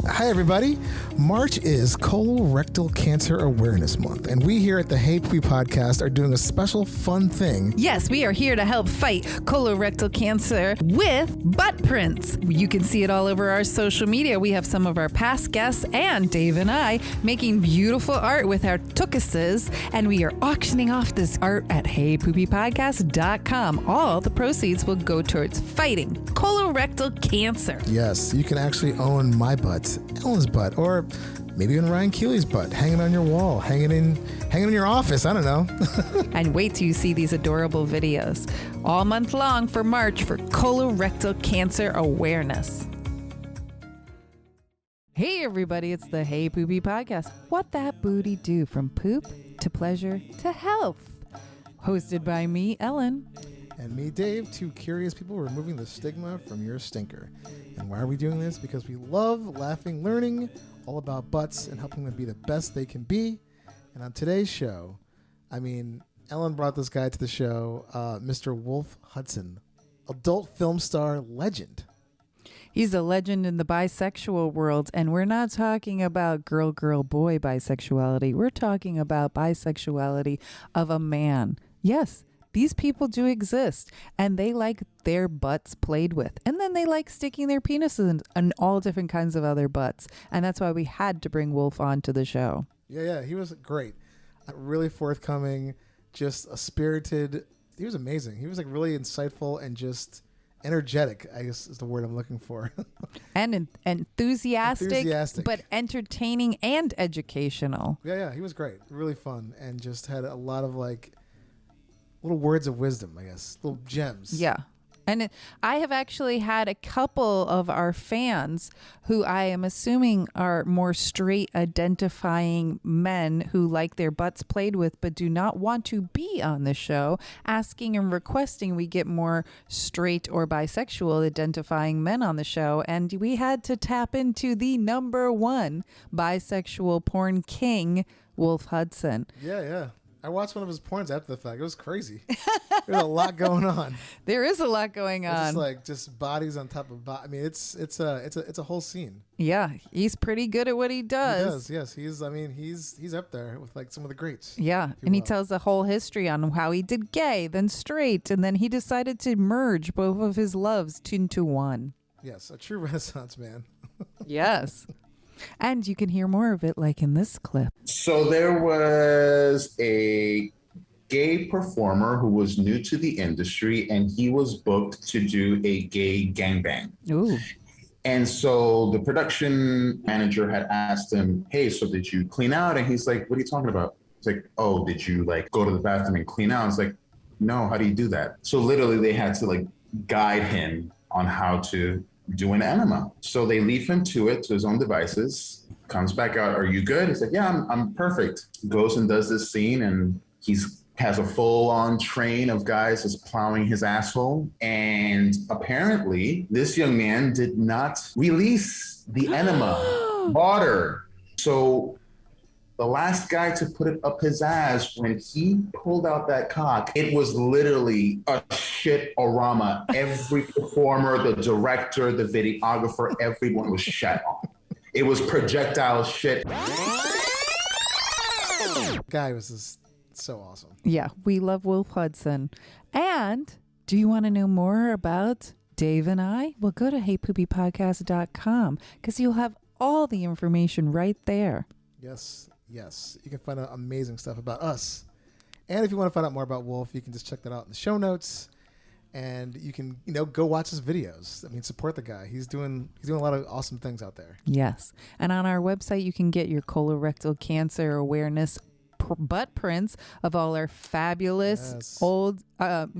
Hi, everybody. March is Colorectal Cancer Awareness Month, and we here at the HeyPoopy podcast are doing a special fun thing. Yes, we are here to help fight colorectal cancer with butt prints. You can see it all over our social media. We have some of our past guests and Dave and I making beautiful art with our tukuses, and we are auctioning off this art at HeyPoopyPodcast.com. All the proceeds will go towards fighting colorectal cancer. Yes, you can actually own my butt, Ellen's butt, or maybe even Ryan Keeley's butt, hanging on your wall, hanging in your office. I don't know. And wait till you see these adorable videos all month long for March for colorectal cancer awareness. Hey everybody, it's the Hey Poopy podcast. What that booty do from poop to pleasure to health. Hosted by me, Ellen. And me, Dave, two curious people removing the stigma from your stinker. And why are we doing this? Because we love laughing, learning all about butts and helping them be the best they can be. And on today's show, Ellen brought this guy to the show, Mr. Wolf Hudson, adult film star legend. He's a legend in the bisexual world, and we're not talking about girl, boy bisexuality. We're talking about bisexuality of a man. Yes, these people do exist, and they like their butts played with. And then they like sticking their penises in all different kinds of other butts. And that's why we had to bring Wolf on to the show. Yeah, he was great. Really forthcoming, just a spirited. He was amazing. He was like really insightful and just energetic, I guess is the word I'm looking for. And enthusiastic, but entertaining and educational. Yeah, he was great. Really fun, and just had a lot of like little words of wisdom, I guess, little gems. Yeah. And I have actually had a couple of our fans who I am assuming are more straight identifying men who like their butts played with but do not want to be on the show, asking and requesting we get more straight or bisexual identifying men on the show. And we had to tap into the #1 bisexual porn king, Wolf Hudson. Yeah. I watched one of his porns after the fact. It was crazy. There's a lot going on. There is a lot going on. It's just bodies on top of bodies. I mean, it's a whole scene. Yeah, he's pretty good at what he does. Yes. He's up there with like some of the greats. Yeah, and he tells the whole history on how he did gay, then straight, and then he decided to merge both of his loves into one. Yes, a true Renaissance man. Yes. And you can hear more of it like in this clip. So there was a gay performer who was new to the industry, and he was booked to do a gay gangbang. Ooh. And so the production manager had asked him, hey, so did you clean out? And he's like, what are you talking about? It's like, oh, did you like go to the bathroom and clean out? It's like, no, how do you do that? So literally they had to like guide him on how to do an enema. So they leave him to his own devices, comes back out, are you good? He's like, yeah, I'm perfect. Goes and does this scene, and has a full-on train of guys just plowing his asshole. And apparently this young man did not release the enema water. So the last guy to put it up his ass, when he pulled out that cock, it was literally a shit-orama. Every performer, the director, the videographer, everyone was shat on. It was projectile shit. Guy was just so awesome. Yeah, we love Wolf Hudson. And do you want to know more about Dave and I? Well, go to HeyPoopyPodcast.com because you'll have all the information right there. Yes. You can find out amazing stuff about us. And if you want to find out more about Wolf, you can just check that out in the show notes. And you can, go watch his videos. Support the guy. He's doing a lot of awesome things out there. Yes. And on our website, you can get your colorectal cancer awareness butt prints of all our fabulous old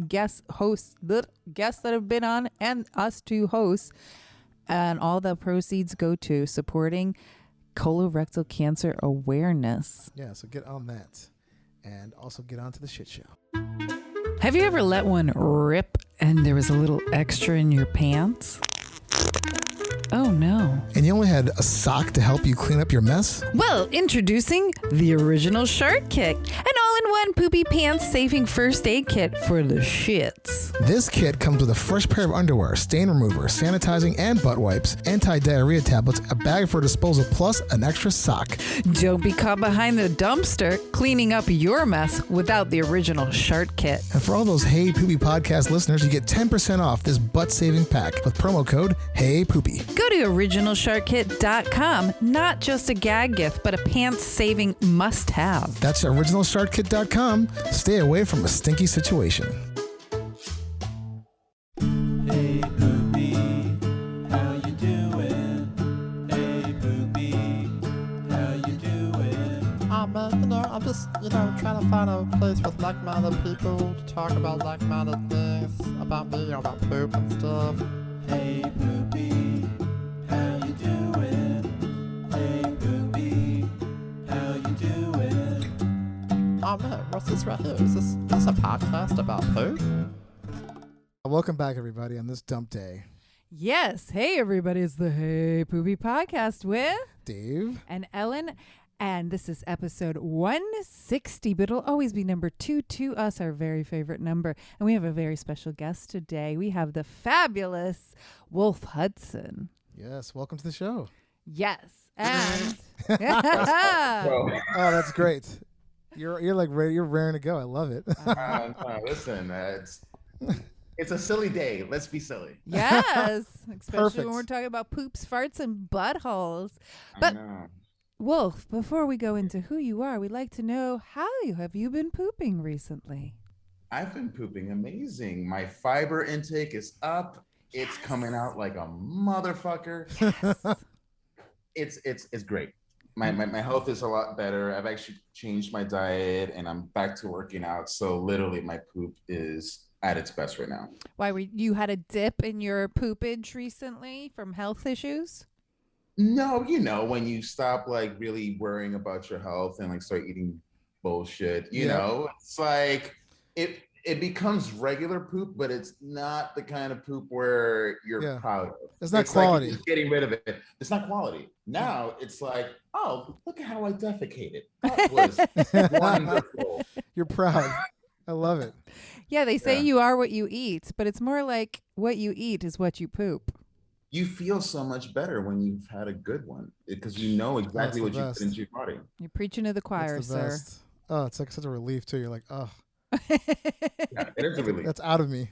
guests that have been on and us two hosts. And all the proceeds go to supporting colorectal cancer awareness. Yeah, so get on that. And also get on to the shit show. Have you ever let one rip and there was a little extra in your pants? Oh no. And you only had a sock to help you clean up your mess? Well, introducing the original Shark Kick, an all-in-one and Poopy Pants Saving First Aid Kit for the shits. This kit comes with a fresh pair of underwear, stain remover, sanitizing and butt wipes, anti-diarrhea tablets, a bag for disposal, plus an extra sock. Don't be caught behind the dumpster cleaning up your mess without the original Shart Kit. And for all those Hey Poopy podcast listeners, you get 10% off this butt-saving pack with promo code HeyPoopy. Go to originalshartkit.com. Not just a gag gift, but a pants-saving must-have. That's originalshartkit.com. Stay away from a stinky situation. Hey Poopy, how you doing? Hey Poopy, how you doing? I'm just, trying to find a place with like-minded people to talk about like-minded things about me, about poop and stuff. Hey Poopy, how you doing? Hey Poopy, how you doing? Oh man, what's this right here? Is this a podcast about poop? Welcome back, everybody, on this dump day. Yes. Hey, everybody. It's the Hey Poopy podcast with Dave. and Ellen. And this is episode 160, but it'll always be number 2 to us, our very favorite number. And we have a very special guest today. We have the fabulous Wolf Hudson. Yes, welcome to the show. Yes. And Bro, Oh, that's great. You're like ready. You're raring to go. I love it. listen, it's a silly day. Let's be silly. yes, especially Perfect. when we're talking about poops, farts, and buttholes. I But know. Wolf, before we go into who you are, we'd like to know how have you been pooping recently? I've been pooping amazing. My fiber intake is up. It's coming out like a motherfucker. It's great. My health is a lot better. I've actually changed my diet and I'm back to working out. So literally my poop is at its best right now. Why you had a dip in your poopage recently from health issues? No, when you stop like really worrying about your health and like start eating bullshit, it's like it becomes regular poop, but it's not the kind of poop where you're proud of. It's not like quality. you're just getting rid of it. It's not quality. Now it's like, oh, look at how I defecated. That was wonderful. You're proud. I love it. Yeah, they say Yeah. you are what you eat, but it's more like what you eat is what you poop. You feel so much better when you've had a good one because you know exactly what the you best. put into your body. You're preaching to the choir, That's the sir. best. Oh, it's like such a relief too. You're like, oh, Yeah, it is a relief. that's out of me.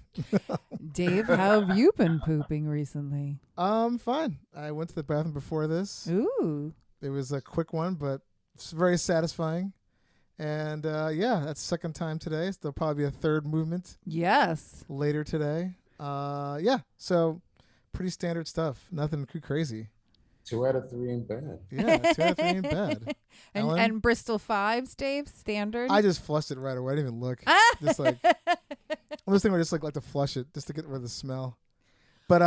Dave, how have you been pooping recently? Fine. I went to the bathroom before this. Ooh. It was a quick one, but it's very satisfying. And that's the second time today. So there'll probably be a third movement Yes. later today. So pretty standard stuff. Nothing too crazy. 2 out of 3 in bed. Yeah, 2 out of 3 in bed. And Ellen? and Bristol Fives, Dave, standard. I just flushed it right away. I didn't even look. Just like I'm just thinking, I just like to flush it just to get rid of the smell. But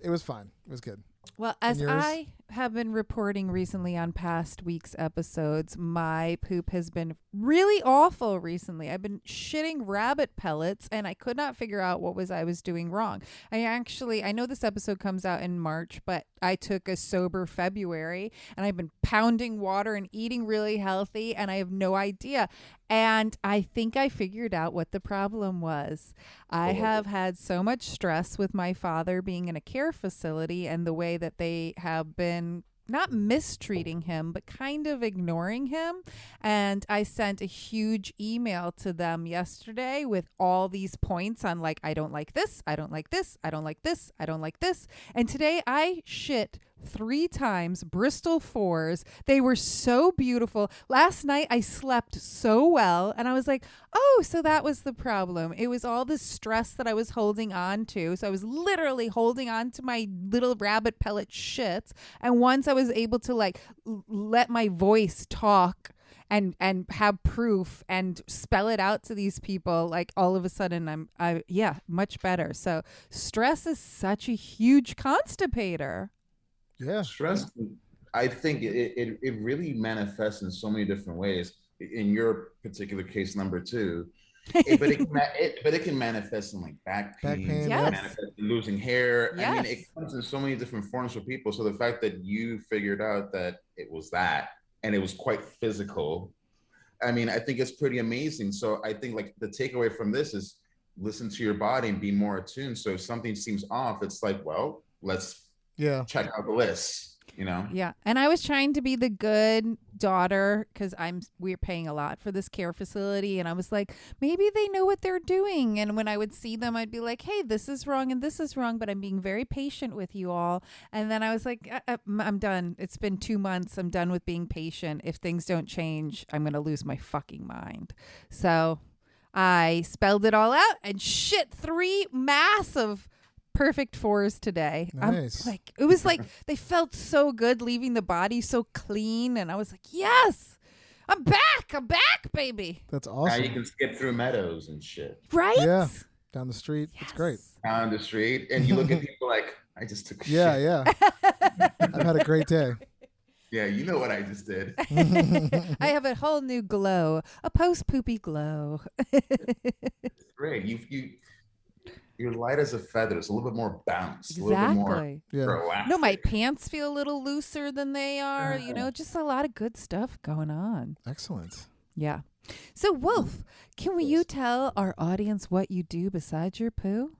it was fine. It was good. Well, And as yours? I have been reporting recently on past week's episodes, my poop has been really awful recently. I've been shitting rabbit pellets and I could not figure out what I was doing wrong. I know this episode comes out in March, but I took a sober February and I've been pounding water and eating really healthy and I have no idea. And I think I figured out what the problem was. I have had so much stress with my father being in a care facility and the way that they have been not mistreating him, but kind of ignoring him. And I sent a huge email to them yesterday with all these points on like, I don't like this, I don't like this, I don't like this, I don't like this. And today I shit 3 times, Bristol 4s. They were so beautiful. Last night I slept so well and I was like, oh, so that was the problem. It was all the stress that I was holding on to. So I was literally holding on to my little rabbit pellet shits. And once I was able to like let my voice talk and have proof and spell it out to these people, like all of a sudden I much better. So stress is such a huge constipator. Yeah. Stress, I think it really manifests in so many different ways. In your particular case, number 2, but it can manifest in like back pain, pain, Yes. manifest in losing hair. I mean, Yes. it comes in so many different forms for people. So the fact that you figured out that it was that, and it was quite physical, I mean, I think it's pretty amazing. So I think like the takeaway from this is listen to your body and be more attuned. So if something seems off, it's like, well, let's check out the list, you know? Yeah. And I was trying to be the good daughter because we're paying a lot for this care facility. And I was like, maybe they know what they're doing. And when I would see them, I'd be like, hey, this is wrong and this is wrong, but I'm being very patient with you all. And then I was like, I'm done. It's been 2 months. I'm done with being patient. If things don't change, I'm going to lose my fucking mind. So I spelled it all out and shit 3 massive perfect 4s today. Nice. It was like they felt so good leaving the body so clean. And I was like, yes, I'm back, baby. That's awesome. Now you can skip through meadows and shit. Right? Yeah. Down the street. Yes. It's great. Down the street. And you look at people like, I just took a shit. Yeah. I've had a great day. Yeah, you know what I just did. I have a whole new glow, a post-poopy glow. It's great. You're light as a feather. It's a little bit more bounced. A little bit more Exactly. Yeah. No, my pants feel a little looser than they are. You know, just a lot of good stuff going on. Excellent. Yeah. So, Wolf, can you tell our audience what you do besides your poo?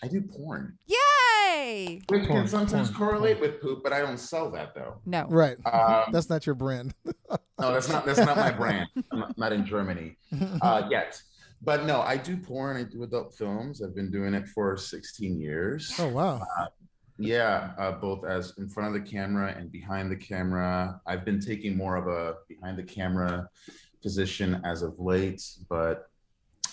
I do porn. Yay! Which Porn, can sometimes porn, correlate with poop, but I don't sell that though. No. Right. Um, That's not your brand. No, that's not my brand. I'm not in Germany yet. But no, I do porn. I do adult films. I've been doing it for 16 years. Oh, wow. Both as in front of the camera and behind the camera. I've been taking more of a behind the camera position as of late, but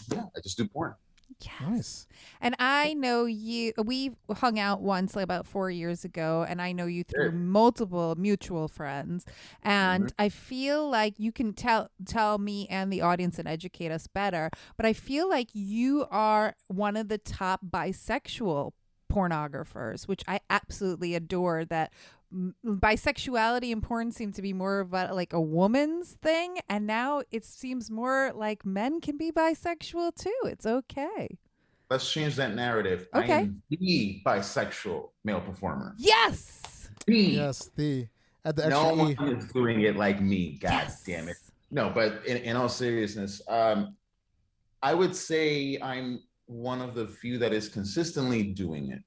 yeah, I just do porn. Yes. Nice. And I know you, we hung out once like about 4 years ago, and I know you through multiple mutual friends. And I feel like you can tell me and the audience and educate us better. But I feel like you are one of the top bisexual pornographers, which I absolutely adore. That bisexuality in porn seemed to be more of like a woman's thing, and now it seems more like men can be bisexual too. It's okay. Let's change that narrative. Okay. I am the bisexual male performer. Yes. Yes. Add the extra No E. one is doing it like me. God Yes. damn it. No, but in all seriousness, I would say I'm one of the few that is consistently doing it.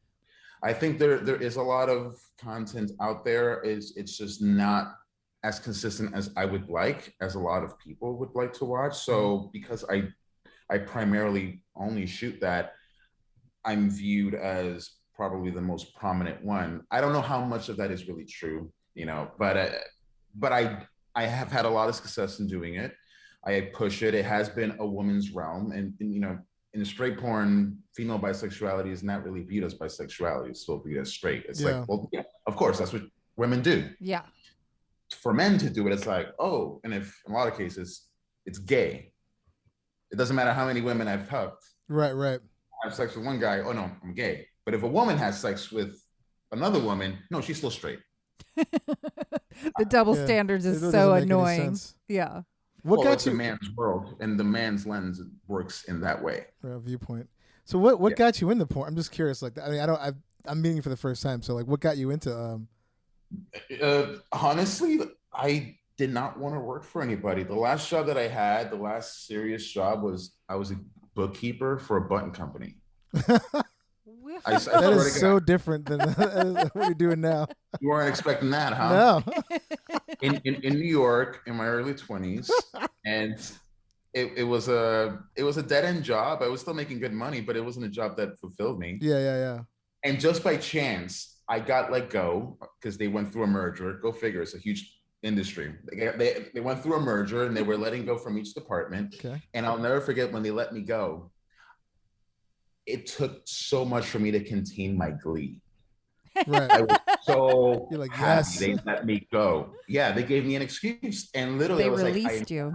I think there is a lot of content out there. It's just not as consistent as I would like, as a lot of people would like to watch. So because I primarily only shoot that, I'm viewed as probably the most prominent one. I don't know how much of that is really true, you know, but I have had a lot of success in doing it. I push it. It has been a woman's realm, and you know, in straight porn, female bisexuality is not really viewed as bisexuality. It's still viewed as straight. It's like, well, yeah, of course, that's what women do. Yeah. For men to do it, it's like, oh, and if in a lot of cases, it's gay. It doesn't matter how many women I've hugged. Right. I have sex with one guy, oh no, I'm gay. But if a woman has sex with another woman, no, she's still straight. The double standards is It so doesn't make any annoying. sense. Yeah. What got It's a you? man's world, and the man's lens works in that way. Viewpoint. So what got you into porn? I'm just curious. Like, I mean, I'm meeting for the first time. So like, what got you into? Honestly, I did not want to work for anybody. The last job that I had, the last serious job was I was a bookkeeper for a button company. That is so different than what you're doing now. You weren't expecting that, huh? No. In New York in my early 20s, and it was a dead end job. I was still making good money, but it wasn't a job that fulfilled me. Yeah. And just by chance, I got let go because they went through a merger. Go figure, it's a huge industry. They went through a merger and they were letting go from each department. Okay. And I'll never forget when they let me go. It took so much for me to contain my glee. Right. I was so You're like, happy yes. they let me go. Yeah, they gave me an excuse, and literally They I was released you.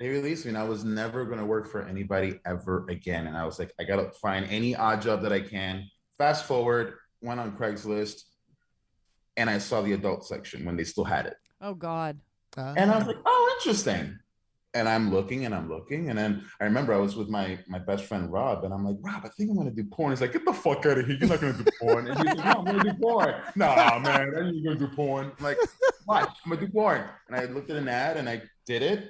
They released me, and I was never going to work for anybody ever again. And I was like, I got to find any odd job that I can. Fast forward, went on Craigslist, and I saw the adult section when they still had it. Oh God. And I was like, oh, interesting. And I'm looking, and then I remember I was with my best friend Rob, and I'm like, Rob, I think I'm gonna do porn. He's like, get the fuck out of here, you're not gonna do porn. And he's like, no, I'm gonna do porn. Nah, man, I ain't gonna do porn. I'm like, watch, I'm gonna do porn. And I looked at an ad, and I did it.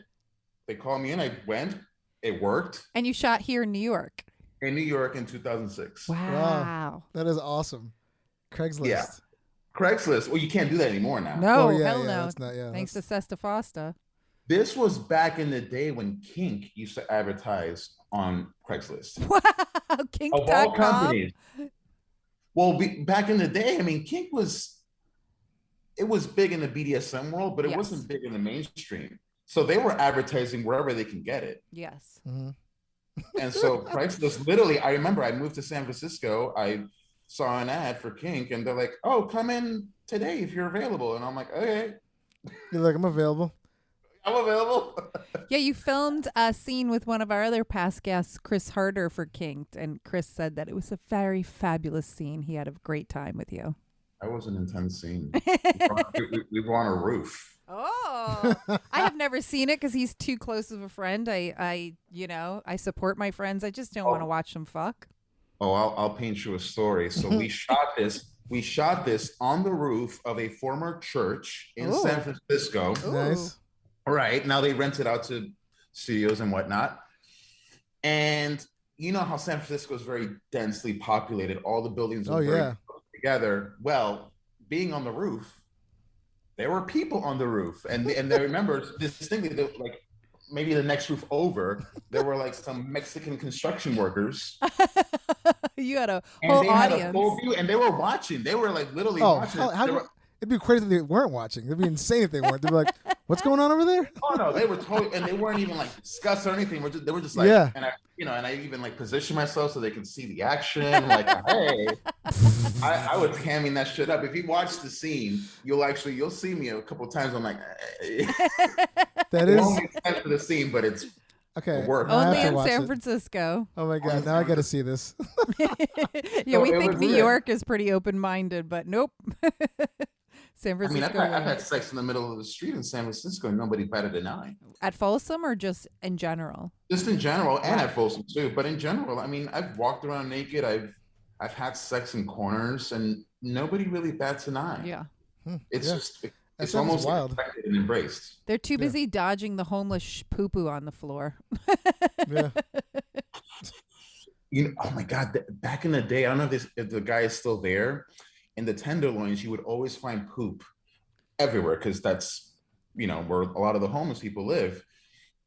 They called me in. I went. It worked. And you shot here in New York. In New York in 2006. Wow. That is awesome. Craigslist. Yeah. Craigslist. Well, you can't do that anymore now. No, Oh, yeah, hell yeah, no. that's not- yeah, Thanks to that's- Sesta Fosta. This was back in the day when Kink used to advertise on Craigslist. Wow. Of all Kink.com. companies. Well, back in the day, I mean, Kink was big in the BDSM world, but it Yes. wasn't big in the mainstream. So they were advertising wherever they can get it. Yes. Mhm. And so Craigslist, literally, I remember I moved to San Francisco. I saw an ad for Kink, and they're like, "Oh, come in today if you're available." And I'm like, "Okay, You're like, I'm available. I'm available." Yeah, you filmed a scene with one of our other past guests, Chris Harder, for Kinked, and Chris said that it was a very fabulous scene. He had a great time with you. That was an intense scene. We were on a roof. Oh, I have never seen it because he's too close of a friend. I support my friends. I just don't want to watch them fuck. Oh, I'll paint you a story. So we shot this. We shot this on the roof of a former church in Ooh. San Francisco. Ooh. Nice. Right. Now they rent it out to studios and whatnot. And you know how San Francisco is very densely populated. All the buildings are very close together. Well, being on the roof, there were people on the roof. And I remember distinctly, like maybe the next roof over, there were like some Mexican construction workers. You had a And whole they had a audience. full view, and they were watching. They were like literally Oh, watching. it'd be crazy if they weren't watching. It'd be insane if they weren't. They'd be like, what's going on over there? Oh no, they were totally, and they weren't even like discussing or anything. They were just like, Yeah. And I even like positioned myself so they could see the action. Like, hey, I was hamming that shit up. If you watch the scene, you'll see me a couple of times. I'm like, That it is won't make sense for the scene, but it's okay. work. now I have Only to in watch San it. Francisco. Oh my god! Now I got to see this. Yeah, So we it think was New real. York is pretty open-minded, but nope. San I mean, Francisco I've had wins. sex in the middle of the street in San Francisco, and nobody batted an eye. At Folsom or just in general? Just in general, and at Folsom too. But in general, I mean, I've walked around naked. I've had sex in corners, and nobody really bats an eye. Yeah. It's Yeah. just That it's sounds almost wild. expected and embraced. They're too busy dodging the homeless poo-poo on the floor. Yeah. You know, oh my God! Back in the day, I don't know if the guy is still there. In the Tenderloins, you would always find poop everywhere because that's where a lot of the homeless people live.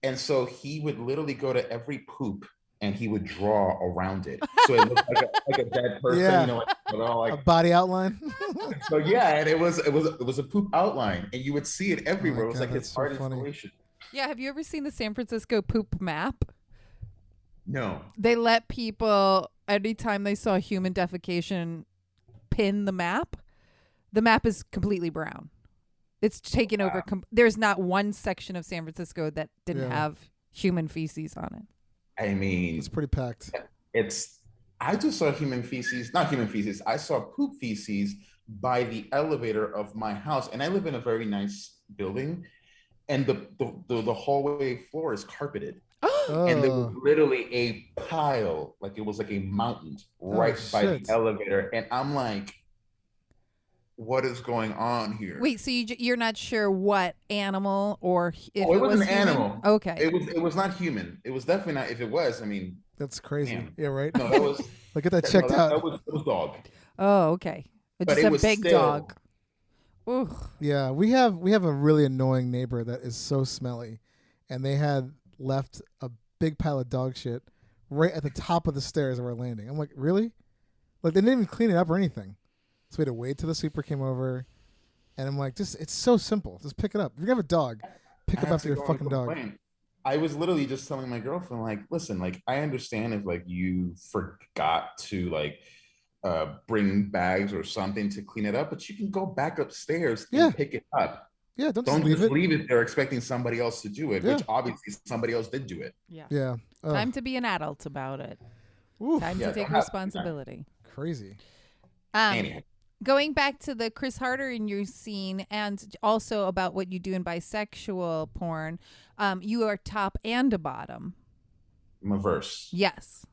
And so he would literally go to every poop and he would draw around it, so it looked like a dead person. Yeah. A body outline. So yeah, and it was a poop outline, and you would see it everywhere. Oh my It was God, like that's his so art funny. installation. Yeah, have you ever seen the San Francisco poop map? No. They let people, anytime they saw human defecation, pin the map. The map is completely brown. It's taken over. There's not one section of San Francisco that didn't Yeah. have human feces on it. I mean, It's pretty packed. I just saw not human feces. I saw poop feces by the elevator of my house. And I live in a very nice building. And the hallway floor is carpeted. And there was Oh, literally a pile, like it was like a mountain right by shit. the elevator. And I'm like, what is going on here? Wait, so you're not sure what animal or if Oh, it was an human? animal. Okay. It was not human. It was definitely not. If it was, I mean, that's crazy. Damn. Yeah, right. no, that was Like, get that checked no, out. It was dog. Oh, okay. It's But just it a was big still- dog. Ooh. Yeah, we have a really annoying neighbor that is so smelly, and they had left a big pile of dog shit right at the top of the stairs of our landing. I'm like, really? Like, they didn't even clean it up or anything. So we had to wait till the sweeper came over, and I'm like, it's so simple. Just pick it up. If you have a dog, pick I up had after to your go and fucking dog. complain. I was literally just telling my girlfriend, like, listen, like, I understand if like you forgot to like bring bags or something to clean it up, but you can go back upstairs Yeah. and pick it up. Yeah, don't Don't just leave it. there expecting somebody else to do it, Yeah. which obviously somebody else did do it. Yeah. Yeah. Ugh. Time to be an adult about it. Oof, Time Yeah, to take don't have- responsibility. crazy. Anyhow, Going back to the Chris Harder in your scene and also about what you do in bisexual porn, you are top and a bottom. I'm a verse. Yes.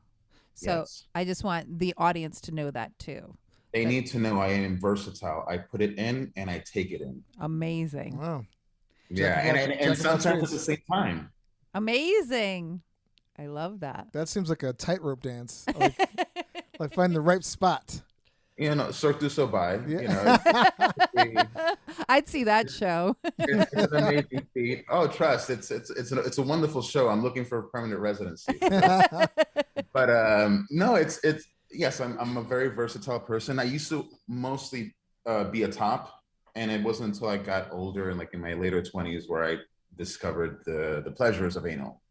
So Yes. I just want the audience to know that too. They need to know I am versatile. I put it in and I take it in. Amazing. Wow. Yeah, and jack of all sometimes at trades. the same time. Amazing. I love that. That seems like a tightrope dance. Like find the right spot. You know, Cirque du Soleil. Yeah. You know, I'd see that show. it's an amazing feat. Oh, trust, it's a wonderful show. I'm looking for a permanent residency. But no, it's yes, I'm a very versatile person. I used to mostly be a top, and it wasn't until I got older and like in my later 20s where I discovered the pleasures of anal.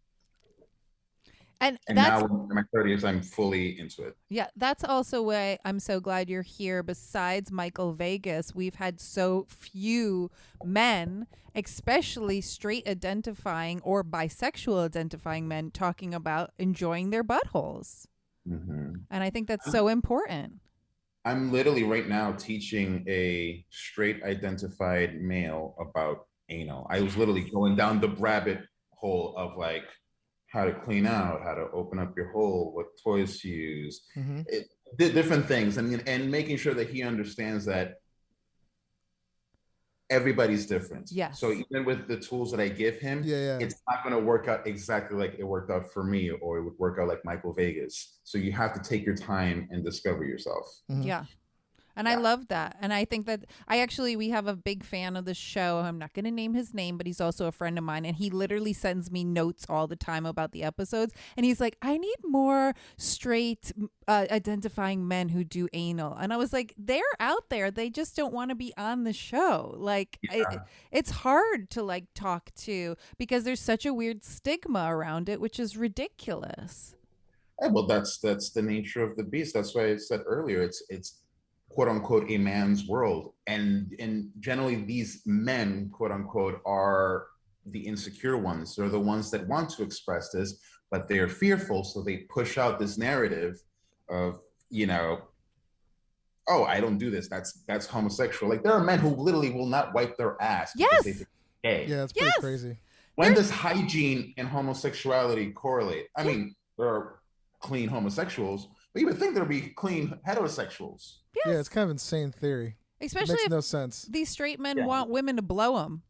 And And that's now in my 30s, I'm fully into it. yeah, that's also why I'm so glad you're here. Besides Michael Vegas, we've had so few men, especially straight identifying or bisexual identifying men, talking about enjoying their buttholes. Mhm. And I think that's so important. I'm literally right now teaching a straight identified male about anal. I was literally going down the rabbit hole of like how to clean out, how to open up your hole, what toys to use, Mhm. different things, and making sure that he understands that everybody's different. Yes. So even with the tools that I give him, Yeah. it's not going to work out exactly like it worked out for me, or it would work out like Michael Vegas. So you have to take your time and discover yourself. Mhm. Yeah. And I love that. And I think that we have a big fan of the show. I'm not going to name his name, but he's also a friend of mine. And he literally sends me notes all the time about the episodes. And he's like, I need more straight identifying men who do anal. And I was like, they're out there. They just don't want to be on the show. Like, it's hard to like talk to because there's such a weird stigma around it, which is ridiculous. Yeah, well, that's the nature of the beast. That's why I said earlier, it's quote unquote a man's world, and generally these men quote unquote are the insecure ones. They're the ones that want to express this, but they're fearful, so they push out this narrative of, you know, oh, I don't do this, that's homosexual. Like there are men who literally will not wipe their ass because they Yes. think it's gay. Yeah, it's pretty Yes. crazy. When does hygiene and homosexuality correlate? I mean, there are clean homosexuals, but you would think there'd be clean heterosexuals. Yes. Yeah, it's kind of insane theory. It Especially makes if no sense. these straight men Yeah. want women to blow them.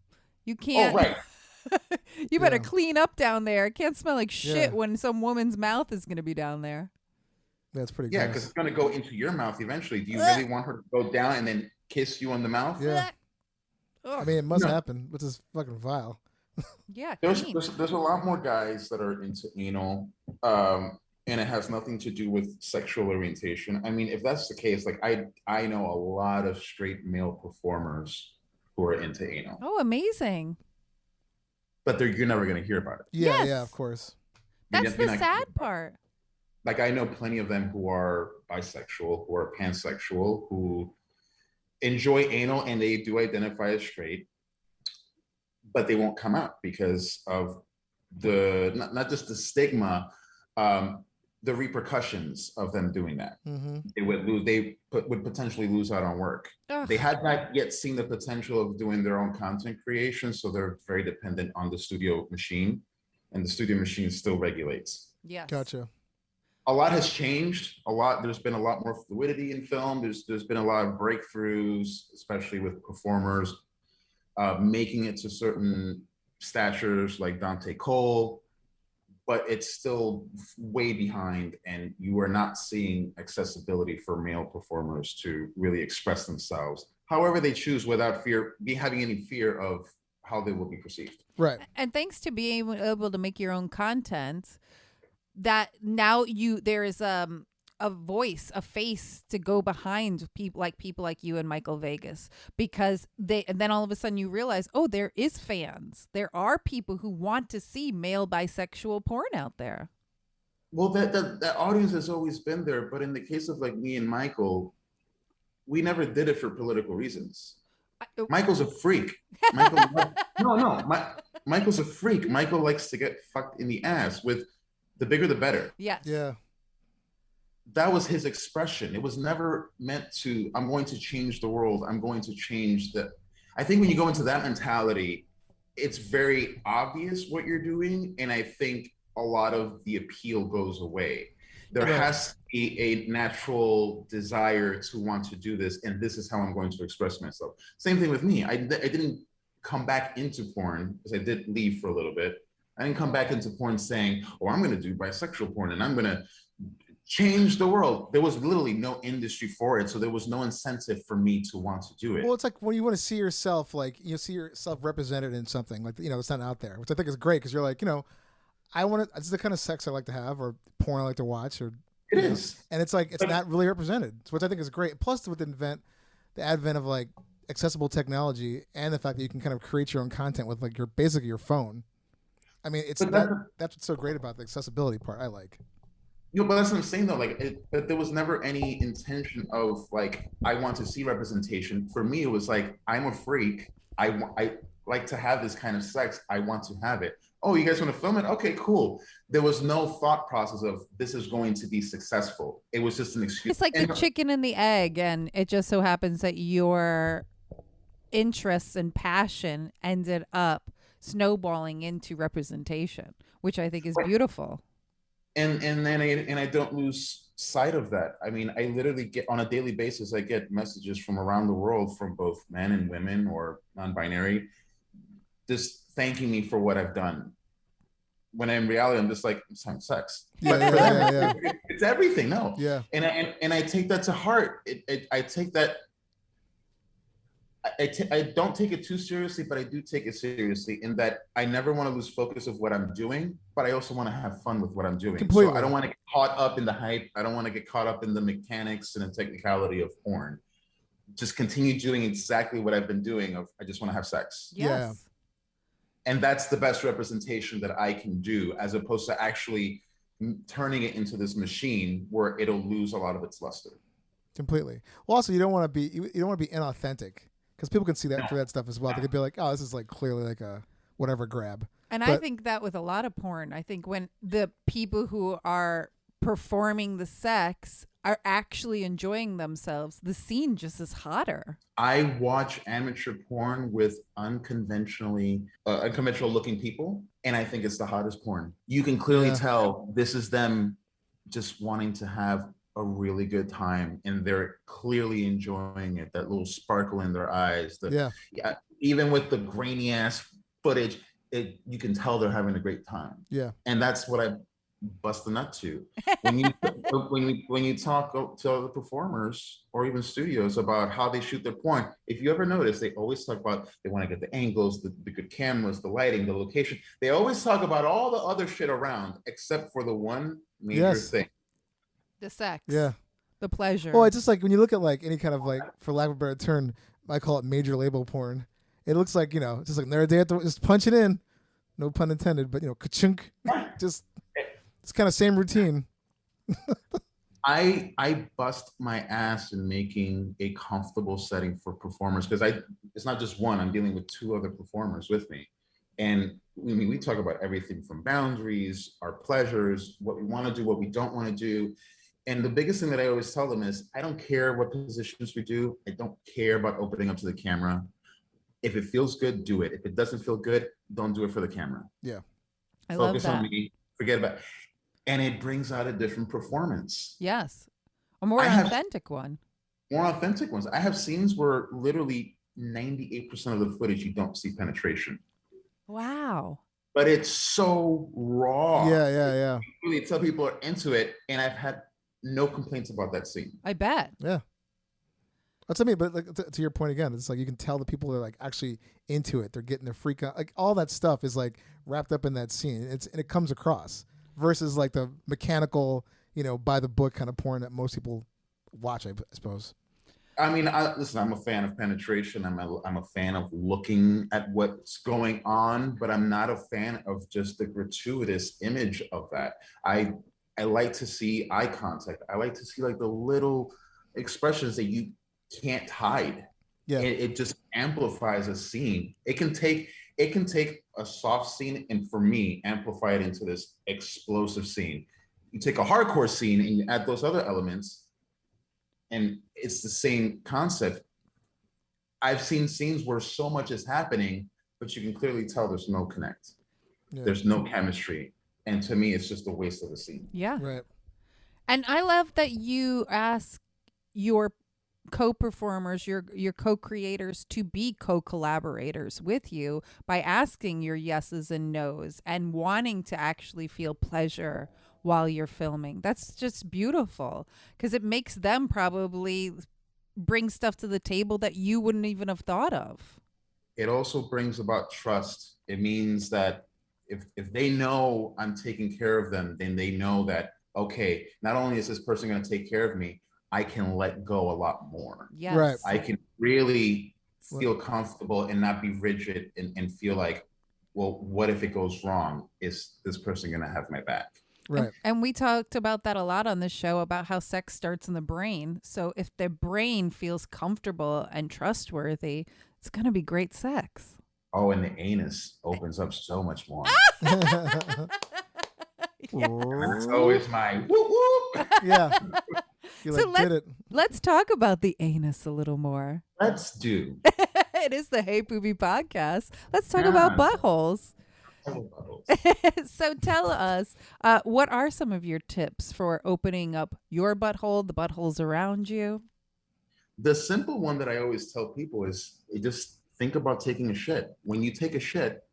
You Oh, can't. right. You better Yeah. clean up down there. It can't smell like shit Yeah. when some woman's mouth is going to be down there. That's pretty Yeah, gross. because it's going to go into your mouth eventually. Do you really want her to go down and then kiss you on the mouth? Yeah. Ugh. I mean, it must No. happen, which is fucking vile. Yeah, There's, clean. there's a lot more guys that are into anal, and it has nothing to do with sexual orientation. I mean, if that's the case, like I know a lot of straight male performers who are into anal, Oh, amazing. but you're never going to hear about it. Yeah, Yes. yeah, of course. You're That's not- you're the not gonna hear sad about it. part. Like I know plenty of them who are bisexual, who are pansexual, who enjoy anal and they do identify as straight, but they won't come out because of the not just the stigma, the repercussions of them doing that. Mm-hmm. Would potentially lose out on work. Ugh. They had not yet seen the potential of doing their own content creation, so they're very dependent on the studio machine, and the studio machine still regulates. Yes. Gotcha. A lot has changed. There's been a lot more fluidity in film. There's been a lot of breakthroughs, especially with performers making it to certain statures like Dante Cole, but it's still way behind, and you are not seeing accessibility for male performers to really express themselves however they choose without having any fear of how they will be perceived. Right. And thanks to being able to make your own content, that now there is a voice, a face to go behind people like you and Michael Vegas, because and then all of a sudden you realize, oh, there is fans. There are people who want to see male bisexual porn out there. Well, that audience has always been there, but in the case of like me and Michael, we never did it for political reasons. Michael's a freak. Michael's a freak. Michael likes to get fucked in the ass. With the bigger the better. Yes. Yeah. That was his expression. It was never meant to, I'm going to change the world. I'm going to change I think when you go into that mentality, it's very obvious what you're doing. And I think a lot of the appeal goes away. There has to be a natural desire to want to do this. And this is how I'm going to express myself. Same thing with me. I didn't come back into porn, because I did leave for a little bit. I didn't come back into porn saying, oh, I'm going to do bisexual porn and I'm going to change the world. There was literally no industry for it. So there was no incentive for me to want to do it. Well, it's like when you want to see yourself, like you see yourself represented in something, like it's not out there, which I think is great because you're like, I want to. It's the kind of sex I like to have, or porn I like to watch, or it is, and it's like it's not really represented, which I think is great. Plus, with the advent of like accessible technology, and the fact that you can kind of create your own content with like basically your phone. I mean, that's what's so great about the accessibility part. I like. But that's what I'm saying though. Like, but there was never any intention of like I want to see representation. For me, it was like I'm a freak. I like to have this kind of sex. I want to have it. Oh, you guys want to film it? Okay, cool. There was no thought process of this is going to be successful. It was just an excuse. It's like the chicken and the egg, and it just so happens that your interests and passion ended up snowballing into representation, which I think is beautiful. And then I don't lose sight of that. I mean, I literally get on a daily basis, I get messages from around the world from both men and women or non-binary, just thanking me for what I've done. When in reality, I'm just like, I'm having sex. Yeah. It's everything. No. Yeah. And I take that to heart. I take that. I don't take it too seriously, but I do take it seriously in that I never want to lose focus of what I'm doing, but I also want to have fun with what I'm doing. Completely. So I don't want to get caught up in the hype. I don't want to get caught up in the mechanics and the technicality of porn. Just continue doing exactly what I've been doing. I just want to have sex. Yes. Yeah. And that's the best representation that I can do, as opposed to actually turning it into this machine where it'll lose a lot of its luster. Completely. Well, also you don't want to be inauthentic. Because people can see that through that stuff as well. They could be like, oh, this is like clearly like a whatever grab. And I think that with a lot of porn, I think when the people who are performing the sex are actually enjoying themselves, the scene just is hotter. I watch amateur porn with unconventional looking people, and I think it's the hottest porn. You can clearly tell this is them just wanting to have a really good time, and they're clearly enjoying it. That little sparkle in their eyes. Even with the grainy ass footage, you can tell they're having a great time. Yeah, and that's what I bust the nut to. When you talk to other performers or even studios about how they shoot their porn, if you ever notice, they always talk about they want to get the angles, the good cameras, the lighting, the location. They always talk about all the other shit around, except for the one major thing. The sex. Yeah. The pleasure. Well, it's just like when you look at like any kind of like, for lack of a better term, I call it major label porn. It looks like, it's just like another day just punch it in. No pun intended, but ka-chunk. Just, it's kind of same routine. I bust my ass in making a comfortable setting for performers, because it's not just one. I'm dealing with two other performers with me. And we talk about everything from boundaries, our pleasures, what we want to do, what we don't want to do. And the biggest thing that I always tell them is, I don't care what positions we do. I don't care about opening up to the camera. If it feels good, do it. If it doesn't feel good, don't do it for the camera. Yeah. I Focus love that. on me, forget about it. And it brings out a different performance. Yes. A more authentic one. More authentic ones. I have scenes where literally 98% of the footage, you don't see penetration. Wow. But it's so raw. Yeah. You really tell people are into it, and I've had no complaints about that scene. I bet. Yeah. That's what I mean, but like to your point again, it's like you can tell the people are like actually into it. They're getting their freak out. Like all that stuff is like wrapped up in that scene. And it comes across versus like the mechanical, by the book kind of porn that most people watch, I suppose. I mean, listen, I'm a fan of penetration. I'm a fan of looking at what's going on, but I'm not a fan of just the gratuitous image of that. I like to see eye contact. I like to see like the little expressions that you can't hide. Yeah, it just amplifies a scene. It can take a soft scene and, for me, amplify it into this explosive scene. You take a hardcore scene and you add those other elements, and it's the same concept. I've seen scenes where so much is happening, but you can clearly tell there's no connect. Yeah. There's no chemistry. And to me, it's just a waste of a scene. Yeah. Right. And I love that you ask your co-performers, your co-creators to be co-collaborators with you by asking your yeses and nos and wanting to actually feel pleasure while you're filming. That's just beautiful because it makes them probably bring stuff to the table that you wouldn't even have thought of. It also brings about trust. It means that if they know I'm taking care of them, then they know that, okay, not only is this person going to take care of me, I can let go a lot more. Yes. Right. I can really feel comfortable and not be rigid and feel like, well, what if it goes wrong? Is this person going to have my back? Right. And we talked about that a lot on this show about how sex starts in the brain. So if the brain feels comfortable and trustworthy, it's going to be great sex. Oh, and the anus opens up so much more. That's always my whoop whoop. Yeah. You So did it. Let's talk about the anus a little more. Let's do. It is the Hey Poopy podcast. Let's talk about buttholes. So tell us, what are some of your tips for opening up your butthole, the buttholes around you? The simple one that I always tell people is just think about taking a shit. When you take a shit,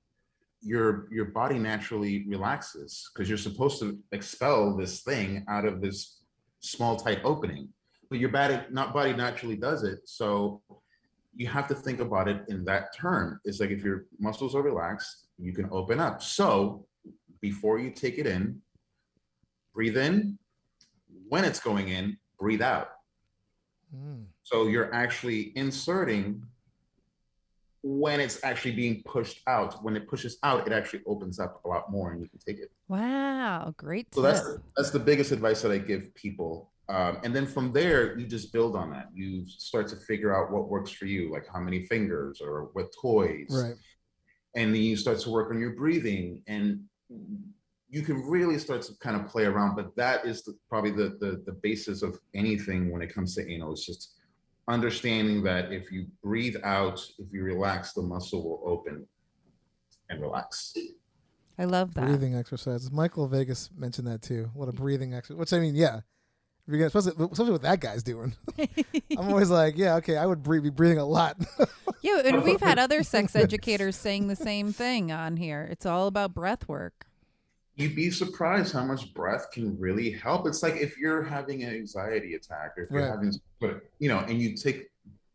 your body naturally relaxes because you're supposed to expel this thing out of this small tight opening, but your body naturally does it. So you have to think about it in that term. It's like if your muscles are relaxed, you can open up. So before you take it in, breathe in. When it's going in, breathe out. So you're actually inserting when it's actually being pushed out. When it pushes out, it actually opens up a lot more and you can take it. Wow, great tip. So that's the biggest advice that I give people. And then from there, you just build on that. You start to figure out what works for you, like how many fingers or what toys. Right. And then you start to work on your breathing, and you can really start to kind of play around. But that is probably the basis of anything when it comes to anal. It's just understanding that if you breathe out, if you relax, the muscle will open and relax. I love that. Breathing exercises. Michael Vegas mentioned that too. A lot of breathing exercise. Which I mean, yeah. If you're gonna, especially what that guy's doing. I'm always like, yeah, okay, I would be breathing a lot. Yeah, and we've had other sex educators saying the same thing on here. It's all about breath work. You'd be surprised how much breath can really help. It's like if you're having an anxiety attack, or if you're having, and you take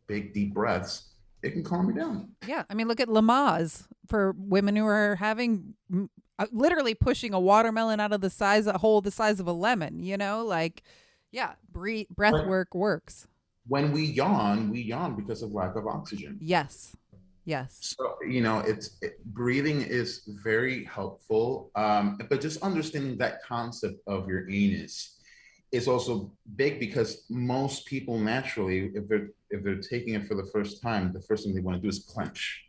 big, deep breaths, it can calm you down. Yeah. I mean, look at Lamaze for women who are having literally pushing a watermelon out of the size of a lemon, yeah, breath work works. When we yawn because of lack of oxygen. Yes. So, breathing is very helpful. But just understanding that concept of your anus is also big because most people naturally, if they're taking it for the first time, the first thing they want to do is clench.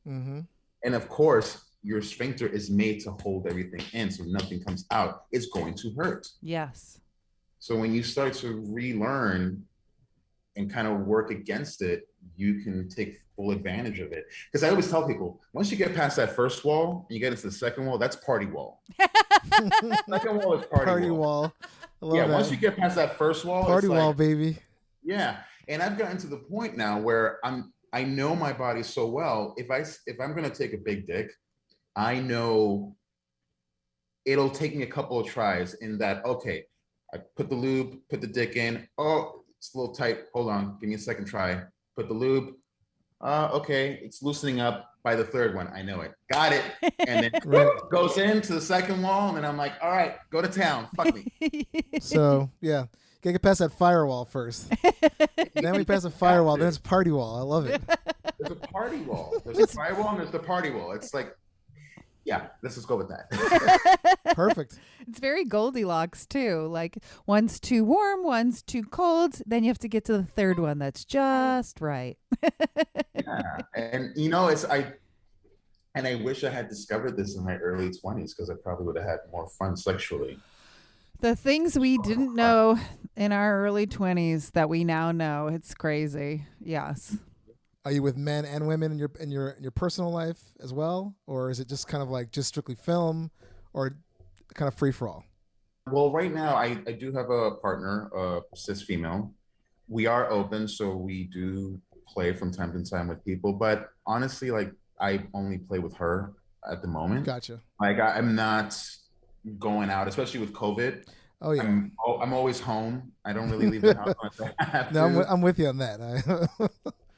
Mm-hmm. And of course, your sphincter is made to hold everything in, so nothing comes out. It's going to hurt. Yes. So when you start to relearn and kind of work against it, you can take full advantage of it. Because I always tell people, once you get past that first wall and you get into the second wall, that's party wall. Second wall is party wall. I love that. Once you get past that first wall, party wall, baby. Yeah, and I've gotten to the point now where I know my body so well. If I'm gonna take a big dick, I know it'll take me a couple of tries in that, okay, I put the lube, put the dick in. Oh, it's a little tight. Hold on. Give me a second try. Put the lube. Okay, it's loosening up. By the third one, I know it. Got it. And then goes into the second wall, and then I'm like, all right, go to town. Fuck me. So, yeah. Gotta get past that firewall first. Then we pass the firewall. Then it's party wall. I love it. There's a party wall. There's a firewall, and there's the party wall. It's like, yeah, let's just go with that. Perfect. It's very Goldilocks too. Like one's too warm, one's too cold. Then you have to get to the third one that's just right. Yeah, and I wish I had discovered this in my early 20s because I probably would have had more fun sexually. The things we didn't know in our early 20s that we now know. It's crazy. Yes. Are you with men and women in your personal life as well, or is it just kind of like just strictly film, or kind of free for all? Well, right now I do have a partner, cis female, we are open, so we do play from time to time with people. But honestly, like I only play with her at the moment. Gotcha. Like I'm not going out, especially with COVID. Oh yeah. I'm always home. I don't really leave the house unless I have No, to. I'm with you on that.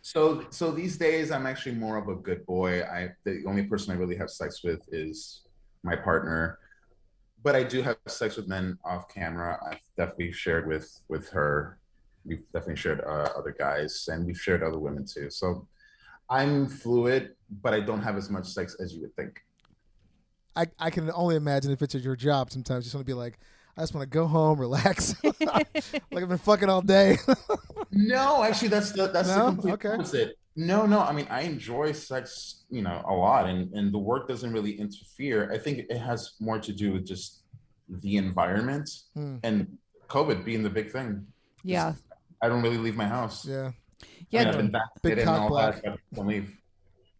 So these days I'm actually more of a good boy. The only person I really have sex with is my partner, but I do have sex with men off camera. I've definitely shared with her. We've definitely shared other guys, and we've shared other women too. So I'm fluid, but I don't have as much sex as you would think. I can only imagine if it's your job. Sometimes you just want to be like, I just want to go home, relax. Like I've been fucking all day. No, actually, that's the No? complete Okay. opposite. No. I mean, I enjoy sex, a lot, and the work doesn't really interfere. I think it has more to do with just the environment and COVID being the big thing. Yeah. I don't really leave my house. Yeah. Yeah. I mean, I've been Big vaccinated and cock all block. that, but I don't leave.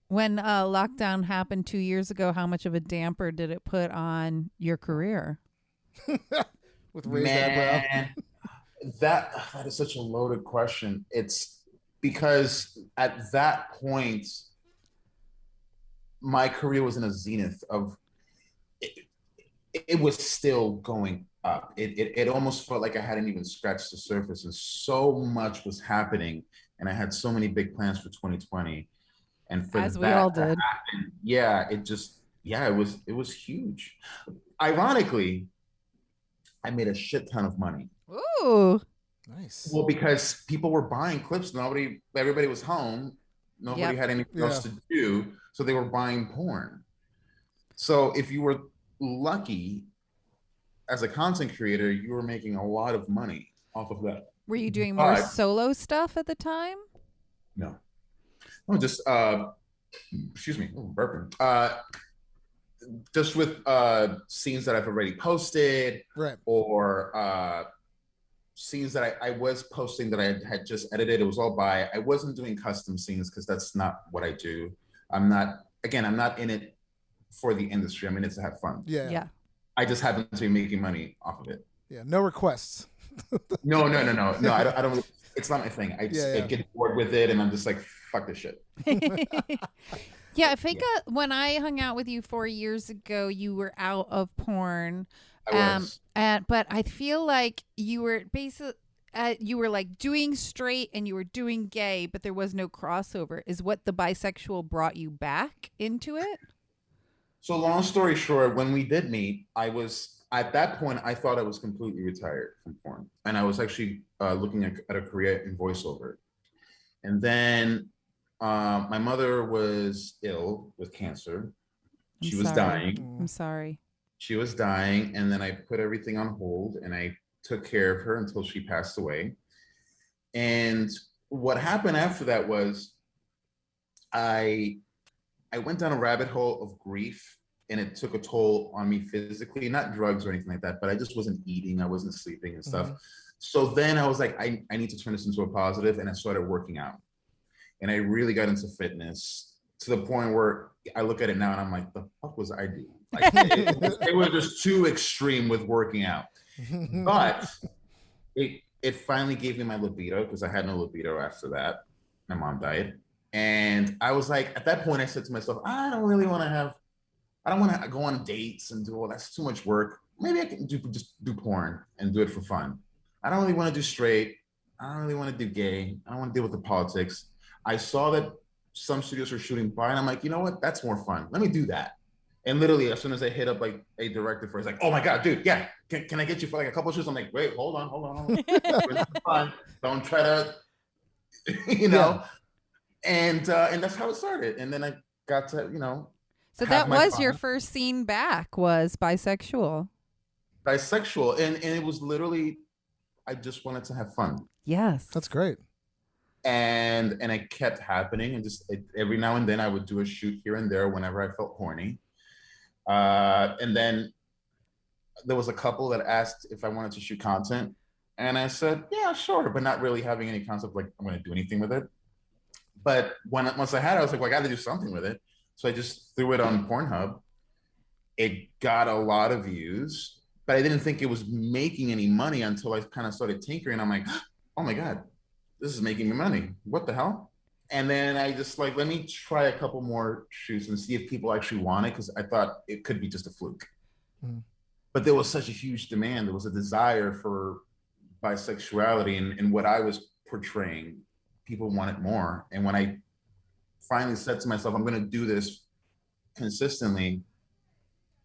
When lockdown happened 2 years ago, how much of a damper did it put on your career? With raised eyebrow. Man, that is such a loaded question. It's because at that point, my career was in a zenith of it, it was still going up. It almost felt like I hadn't even scratched the surface, and so much was happening, and I had so many big plans for 2020, and for As we that all to did. happen, it was huge. Ironically, I made a shit ton of money. Ooh. Nice. Well, because people were buying clips. Everybody was home. Nobody Yep. had anything else to do. So they were buying porn. So if you were lucky as a content creator, you were making a lot of money off of that. Were you doing more solo stuff at the time? No. No, just excuse me, burping. Just with scenes that I've already posted, Right. or scenes that I was posting that I had just edited. It was all I wasn't doing custom scenes because that's not what I do. I'm not in it for the industry. I'm in it to have fun. Yeah. I just happen to be making money off of it. Yeah. No requests. No. I don't. It's not my thing. I just I get bored with it, and I'm just like, fuck this shit. Yeah, I think when I hung out with you 4 years ago, you were out of porn. I was. But I feel like you were basically you were like doing straight and you were doing gay, but there was no crossover. Is what the bisexual brought you back into it? So long story short, when we did meet, I was at that point I thought I was completely retired from porn, and I was actually looking at a career in voiceover. And then my mother was ill with cancer. She was dying. I'm sorry. She was dying, and then I put everything on hold, and I took care of her until she passed away. And what happened after that was I went down a rabbit hole of grief, and it took a toll on me physically, not drugs or anything like that, but I just wasn't eating, I wasn't sleeping and stuff. So then I was like, I need to turn this into a positive, and I started working out. And I really got into fitness to the point where I look at it now and I'm like, the fuck was I doing? Like, it was just too extreme with working out. But it finally gave me my libido, because I had no libido after that. My mom died. And I was like, at that point, I said to myself, I don't want to go on dates and do all that's too much work. Maybe I can just do porn and do it for fun. I don't really want to do straight. I don't really want to do gay. I don't want to deal with the politics. I saw that some studios are shooting bi, and I'm like, you know what? That's more fun. Let me do that. And literally, as soon as I hit up like a director first, like, oh my God, dude, yeah, can I get you for like a couple of shoots? I'm like, wait, hold on. Fun. Don't try to, And that's how it started. And then I got to, So that was your first scene back, was bisexual. Bisexual, and it was literally, I just wanted to have fun. Yes, that's great. And it kept happening, and just every now and then I would do a shoot here and there whenever I felt horny. And then there was a couple that asked if I wanted to shoot content, and I said, yeah, sure, but not really having any concept like I'm going to do anything with it. But once I had it, I was like, well, I got to do something with it. So I just threw it on Pornhub. It got a lot of views, but I didn't think it was making any money until I kind of started tinkering. I'm like, oh my God, this is making me money. What the hell? And then I just like, let me try a couple more shoots and see if people actually want it, because I thought it could be just a fluke. Mm. But there was such a huge demand. There was a desire for bisexuality, and what I was portraying, people wanted more. And when I finally said to myself, I'm going to do this consistently,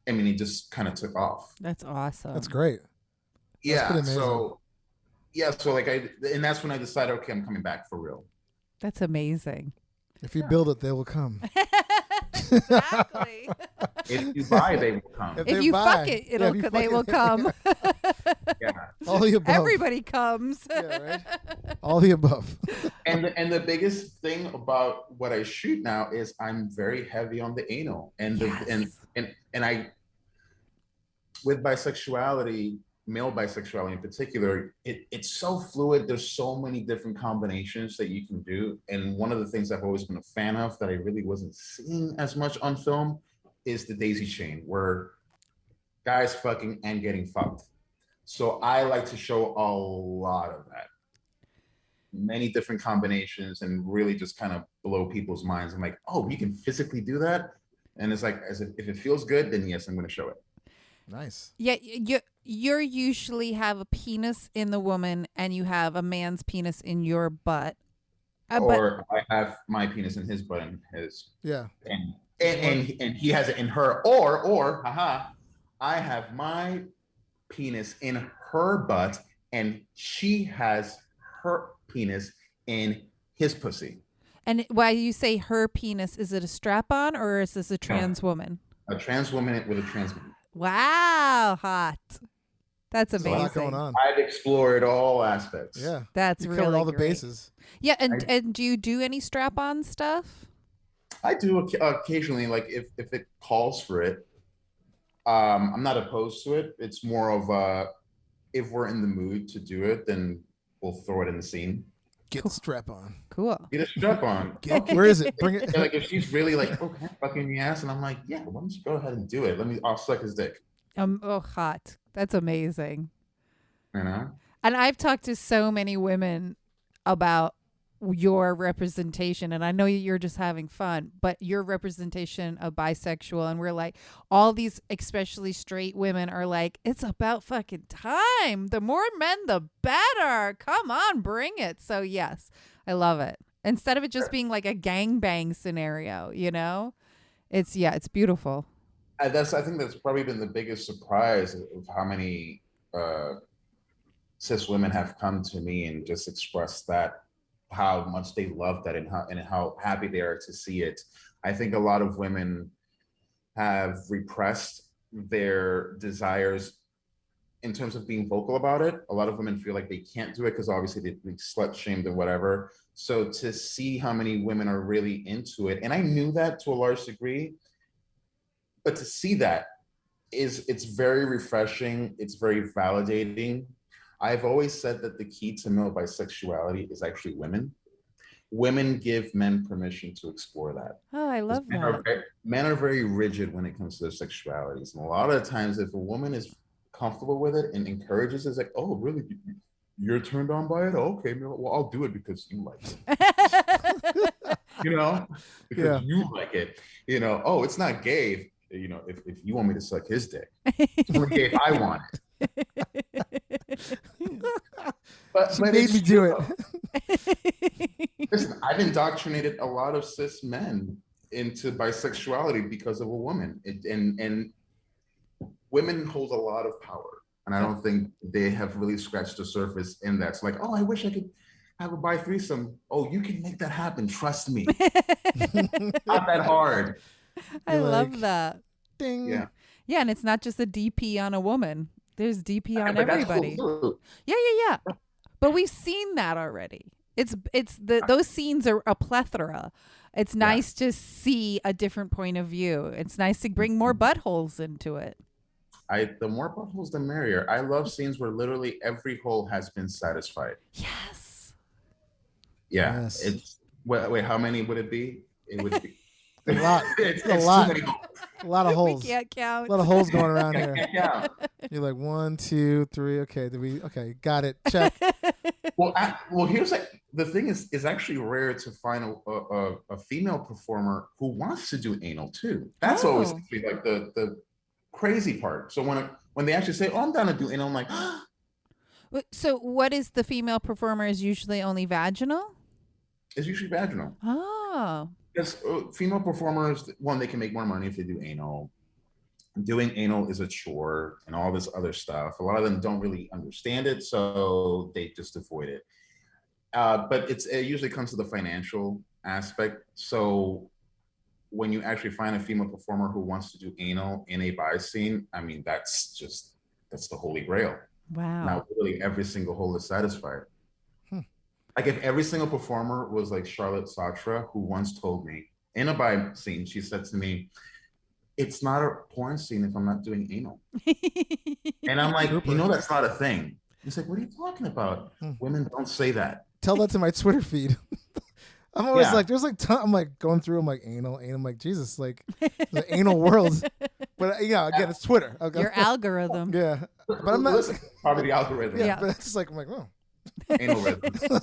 I mean, it just kind of took off. That's awesome. That's great. Yeah. pretty amazing. So like and that's when I decided, okay, I'm coming back for real. That's amazing. If you build it, they will come. Exactly. If you buy, they will come. If If they you buy, fuck it, yeah, if you they fuck will it, come. Yeah. All the above. Everybody comes. Yeah, right? All the above. And the biggest thing about what I shoot now is I'm very heavy on the anal, and Yes. and I, with bisexuality, male bisexuality in particular, it's so fluid. There's so many different combinations that you can do. And one of the things I've always been a fan of that I really wasn't seeing as much on film is the daisy chain, where guys fucking and getting fucked. So I like to show a lot of that. Many different combinations, and really just kind of blow people's minds. I'm like, oh, you can physically do that? And it's like, as if it feels good, then yes, I'm going to show it. Nice. Yeah, you usually have a penis in the woman and you have a man's penis in your butt. But Or I have my penis in his butt and his, Yeah. and he has it in her. Or I have my penis in her butt and she has her penis in his pussy. and why you say her penis, is it a strap-on or is this a trans woman? A trans woman with a trans man. Wow, hot. That's There's a amazing. lot going on. I've explored all aspects. Yeah. That's You really covered all the great. bases. Yeah, and do you do any strap-on stuff? I do occasionally, like if it calls for it. I'm not opposed to it. It's more of if we're in the mood to do it, then we'll throw it in the scene. Get the strap on. Cool. Get a strap on. Where is it? Bring it. Yeah, like if she's really like, oh, can I fuck in the ass? And I'm like, yeah, why don't you go ahead and do it? I'll suck his dick. Oh, hot. That's amazing. You know? And I've talked to so many women about your representation, and I know you're just having fun, but your representation of bisexual, and we're like, all these especially straight women are like, it's about fucking time. The more men, the better. Come on, bring it. So yes, I love it. Instead of it just being like a gangbang scenario, you know, it's beautiful. I think that's probably been the biggest surprise of how many cis women have come to me and just expressed that, how much they love that, and how happy they are to see it. I think a lot of women have repressed their desires in terms of being vocal about it. A lot of women feel like they can't do it because obviously they've been slut shamed and whatever. So to see how many women are really into it, and I knew that to a large degree, but to see that it's very refreshing. It's very validating. I've always said that the key to male bisexuality is actually women. Women give men permission to explore that. Oh, I love that. Men are very rigid when it comes to their sexualities. And a lot of the times, if a woman is comfortable with it and encourages it, it's like, oh, really? You're turned on by it? Okay, well, I'll do it because you like it. You know? Because you like it. You know, oh, it's not gay, you know, if you want me to suck his dick. It's only gay if I want it. But Made me do it. Listen, I've indoctrinated a lot of cis men into bisexuality because of a woman. And women hold a lot of power. And I don't think they have really scratched the surface in that. It's like, oh, I wish I could have a bi threesome. Oh, you can make that happen. Trust me. Not that hard. I love that. Ding. Yeah. Yeah, and it's not just a DP on a woman. There's DP on But that's everybody. cool. Yeah. But we've seen that already. Those scenes are a plethora. It's nice to see a different point of view. It's nice to bring more buttholes into it. The more buttholes, the merrier. I love scenes where literally every hole has been satisfied. Yes. Yeah. Yes. Wait, how many would it be? It would be A lot. it's a lot. too many holes. A lot of holes. We can't A count. lot of holes going around here. Yeah. You're like 1, 2, 3. Okay, okay, got it. Check. Well, here's like the thing is, it's actually rare to find a female performer who wants to do anal too. That's always like the crazy part. So when they actually say, "Oh, I'm down to do anal," I'm like, So what is the female performer is usually only vaginal? it's usually vaginal. Oh. Because female performers, one, they can make more money if they do anal. Doing anal is a chore and all this other stuff. A lot of them don't really understand it, so they just avoid it. But it usually comes to the financial aspect. So when you actually find a female performer who wants to do anal in a bi scene, I mean, that's the holy grail. Wow. Now, really, every single hole is satisfied. Like if every single performer was like Charlotte Satra, who once told me in a bi scene, she said to me, "It's not a porn scene if I'm not doing anal." And I'm like, you know, that's not a thing. He's like, "What are you talking about? Women don't say that." Tell that to my Twitter feed. I'm always like, there's like, I'm like going through, I'm like anal. I'm like, Jesus, like the anal world. But yeah, again, it's Twitter. Okay. Your algorithm. Yeah. But I'm not. Listen, probably the algorithm. Yeah. But it's just like, I'm like, oh. Anal rhythm.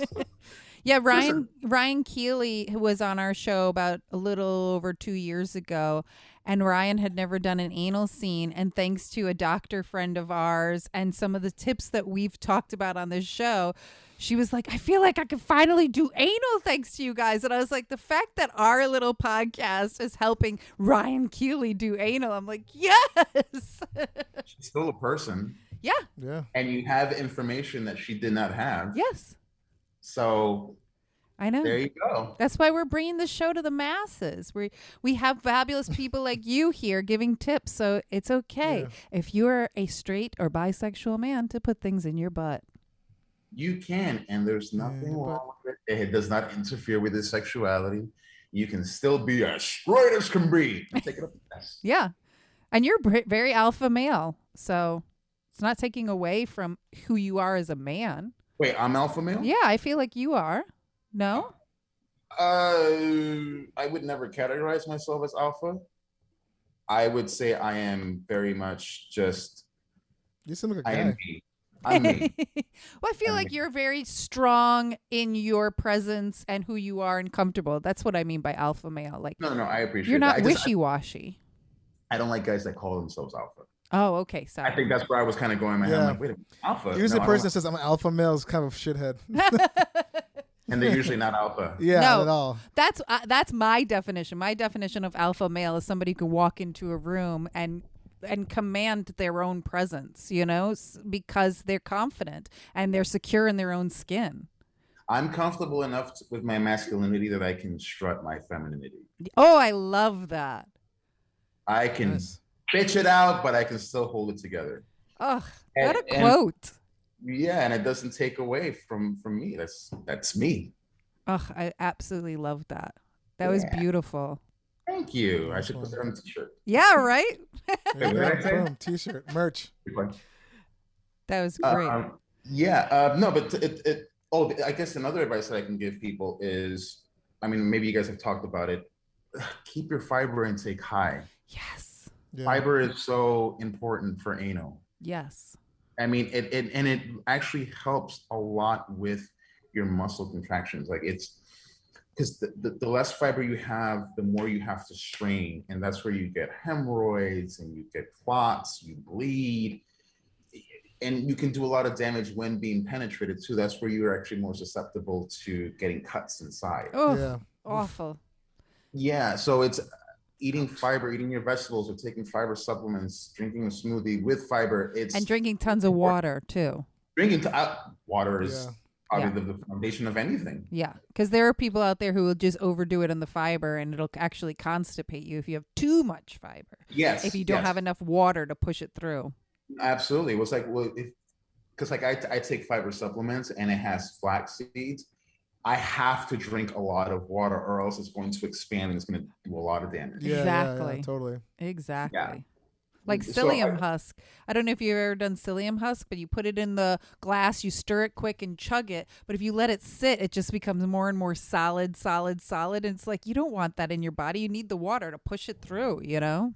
Yeah, Ryan Keeley, who was on our show about a little over 2 years ago, and Ryan had never done an anal scene, and thanks to a doctor friend of ours and some of the tips that we've talked about on this show, she was like, "I feel like I can finally do anal thanks to you guys." And I was like, the fact that our little podcast is helping Ryan Keeley do anal, I'm like, yes. She's still a person. Yeah. Yeah. And you have information that she did not have. Yes. So I know. there you go. That's why we're bringing the show to the masses. We have fabulous people like you here giving tips, so it's okay if you're a straight or bisexual man to put things in your butt. You can, and there's nothing wrong with it. It does not interfere with his sexuality. You can still be as straight as can be. Take it up the test. Yeah. And you're very alpha male, so it's not taking away from who you are as a man. Wait, I'm alpha male? Yeah, I feel like you are. No? I would never categorize myself as alpha. I would say I am very much just. You seem like a I guy. am me. I'm me. Well, I feel like you're very strong in your presence and who you are and comfortable. That's what I mean by alpha male. Like, No, I appreciate you're not that. wishy-washy. I don't like guys that call themselves alpha. Oh, okay. Sorry. I think that's where I was kind of going in my head. I'm like, wait a minute, alpha? Usually No, the person that says I'm an alpha male is kind of shithead. and they're usually not alpha. Yeah, No. not at all. That's my definition. My definition of alpha male is somebody who can walk into a room and command their own presence, you know, because they're confident and they're secure in their own skin. I'm comfortable enough with my masculinity that I can strut my femininity. Oh, I love that. I can Nice. bitch it out, but I can still hold it together. Oh, And- what a and- quote. Yeah, and it doesn't take away from me. That's me. Oh, I absolutely love that. That was Yeah. beautiful. Thank you. I should put that on a t-shirt. Yeah, right? Wait, what did I say? Boom, t-shirt, merch. That was great. No, but I guess another advice that I can give people is, I mean, maybe you guys have talked about it. Keep your fiber intake high. Yes. Yeah. Fiber is so important for anal. Yes. I mean, it actually helps a lot with your muscle contractions. Like it's because the less fiber you have, the more you have to strain, and that's where you get hemorrhoids and you get clots, you bleed, and you can do a lot of damage when being penetrated too. That's where you're actually more susceptible to getting cuts inside. Oh, Yeah. awful. Yeah, so it's eating fiber, eating your vegetables, or taking fiber supplements, drinking a smoothie with fiber. And drinking tons of water too. Drinking water is Yeah. probably the foundation of anything. Yeah, because there are people out there who will just overdo it on the fiber, and it'll actually constipate you if you have too much fiber. Yes. If you don't have enough water to push it through. Absolutely. It was like, well, because like I take fiber supplements and it has flax seeds. I have to drink a lot of water, or else it's going to expand and it's going to do a lot of damage. Yeah, Exactly. totally. Exactly. Yeah. Like So psyllium husk. I don't know if you've ever done psyllium husk, but you put it in the glass, you stir it quick and chug it. But if you let it sit, it just becomes more and more solid. And it's like, you don't want that in your body. You need the water to push it through, you know?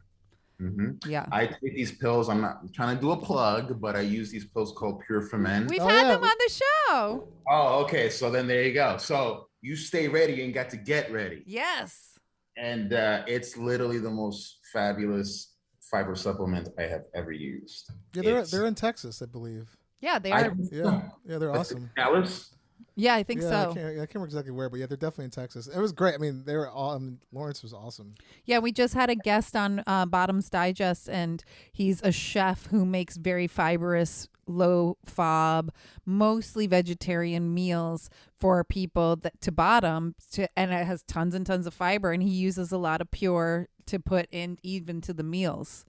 Yeah. I take these pills. I'm not trying to do a plug, but I use these pills called Pure for Men. We've Oh, had yeah. them on the show. Oh, okay. So then there you go. So you stay ready and got to get ready. Yes. And it's literally the most fabulous fiber supplement I have ever used. Yeah, they're in Texas, I believe. Yeah, they are. Yeah, they're awesome. Dallas? Yeah, I think Yeah, so. I can't remember exactly where, but yeah, they're definitely in Texas. It was great. I mean, they were all. Lawrence was awesome. Yeah, we just had a guest on Bottoms Digest, and he's a chef who makes very fibrous, low FOB, mostly vegetarian meals for people to bottom, and it has tons and tons of fiber, and he uses a lot of Pure to put in even to the meals.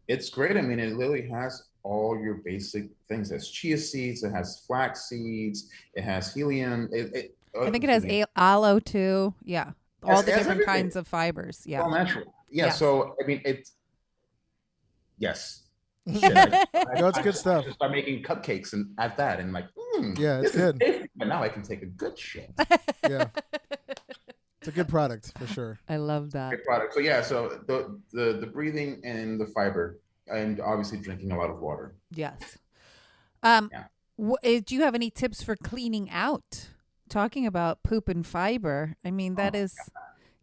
It's great. I mean, it literally has all your basic things. It has chia seeds, it has flax seeds, it has helium. I think it has aloe too. Yeah, all the it has different everything. kinds of fibers. Yeah. All natural. Yeah. Yes. So I mean, yes. No, it's good stuff. Just start making cupcakes and at that, and like, Yeah, it's this is good. tasty, but now I can take a good shit. Yeah, it's a good product for sure. I love that. Great product. So yeah, so the breathing and the fiber, and obviously drinking a lot of water. Yes. Yeah. Do you have any tips for cleaning out? Talking about poop and fiber. I mean, that is,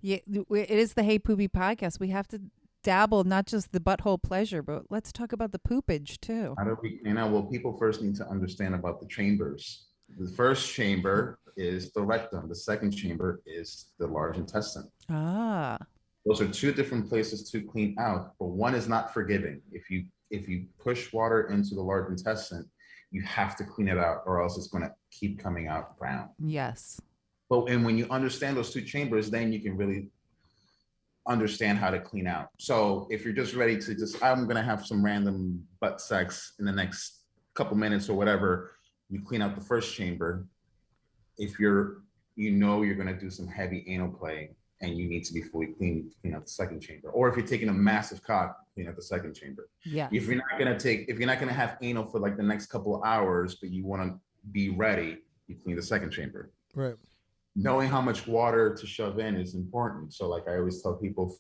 yeah, it is the Hey Poopy podcast. We have to dabble, not just the butthole pleasure, but let's talk about the poopage too. How do we, well, people first need to understand about the chambers. The first chamber is the rectum. The second chamber is the large intestine. Ah. Those are two different places to clean out, but one is not forgiving. If you push water into the large intestine, you have to clean it out, or else it's going to keep coming out brown. Yes. And when you understand those two chambers, then you can really understand how to clean out. So if you're just ready to I'm going to have some random butt sex in the next couple minutes or whatever, you clean out the first chamber. If you're going to do some heavy anal play and you need to be fully clean out the second chamber. Or if you're taking a massive cock, clean out the second chamber. Yeah. If you're not going to have anal for like the next couple of hours, but you want to be ready, you clean the second chamber. Right. Knowing how much water to shove in is important. So like I always tell people,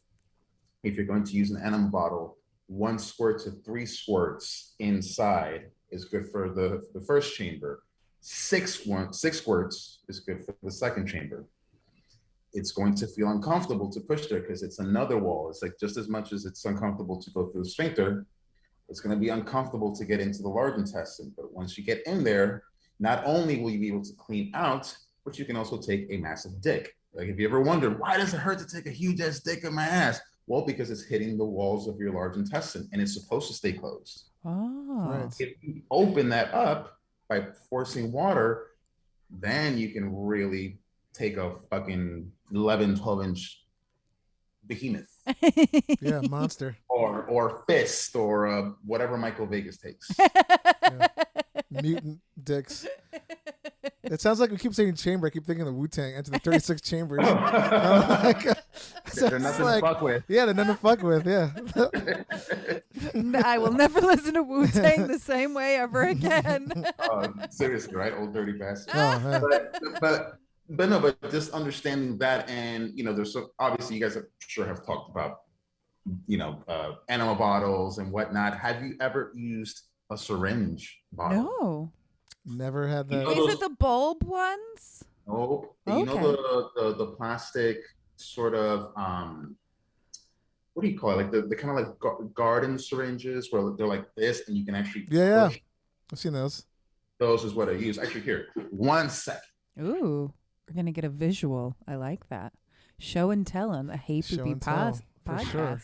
if you're going to use an enema bottle, 1 squirt to 3 squirts inside is good for the first chamber. 6 squirts is good for the second chamber. It's going to feel uncomfortable to push there because it's another wall. It's like just as much as it's uncomfortable to go through the sphincter, it's going to be uncomfortable to get into the large intestine. But once you get in there, not only will you be able to clean out, but you can also take a massive dick. Like if you ever wondered, why does it hurt to take a huge ass dick in my ass? Well, because it's hitting the walls of your large intestine and it's supposed to stay closed. Oh. Right. If you open that up by forcing water, then you can really take a fucking 11, 12-inch behemoth. Yeah, monster. or fist or whatever Michael Vegas takes. Yeah. Mutant dicks. It sounds like we keep saying chamber. I keep thinking of the Wu-Tang, Enter the 36 Chambers. They're nothing to fuck with. Yeah, they're nothing to fuck with, yeah. I will never listen to Wu-Tang the same way ever again. Seriously, right? Old dirty bastard. Oh, man. But just understanding that, and there's so obviously you guys I'm sure have talked about enema bottles and whatnot. Have you ever used a syringe bottle? No. Never had that. Is it the bulb ones? Nope. Okay. You know the plastic sort of what do you call it? Like the kind of like garden syringes where they're like this and you can actually Yeah. push. I've seen those. Those is what I use. Actually, here, 1 second. Ooh, we're gonna get a visual. I like that. Show and tell on the Hey Show Poopy and tell, for podcast. sure.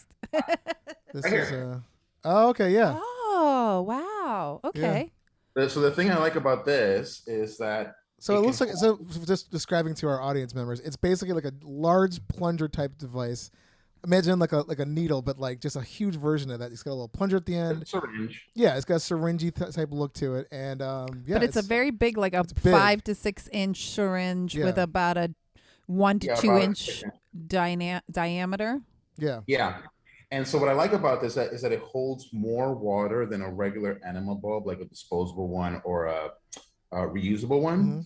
This Right is here. oh, okay, yeah. Oh wow. Okay. So the thing I like about this is that So it can looks like, so just describing to our audience members, it's basically like a large plunger type device. Imagine like a needle, but like just a huge version of that. It's got a little plunger at the end. syringe. Yeah, it's got a syringy type look to it, and yeah, But it's a very big, like a big. 5 to 6 inch syringe with Yeah. about a 1 to 2 about a inch second. diameter. yeah. Yeah. And so what I like about this is that it holds more water than a regular enema bulb, like a disposable one or a reusable one.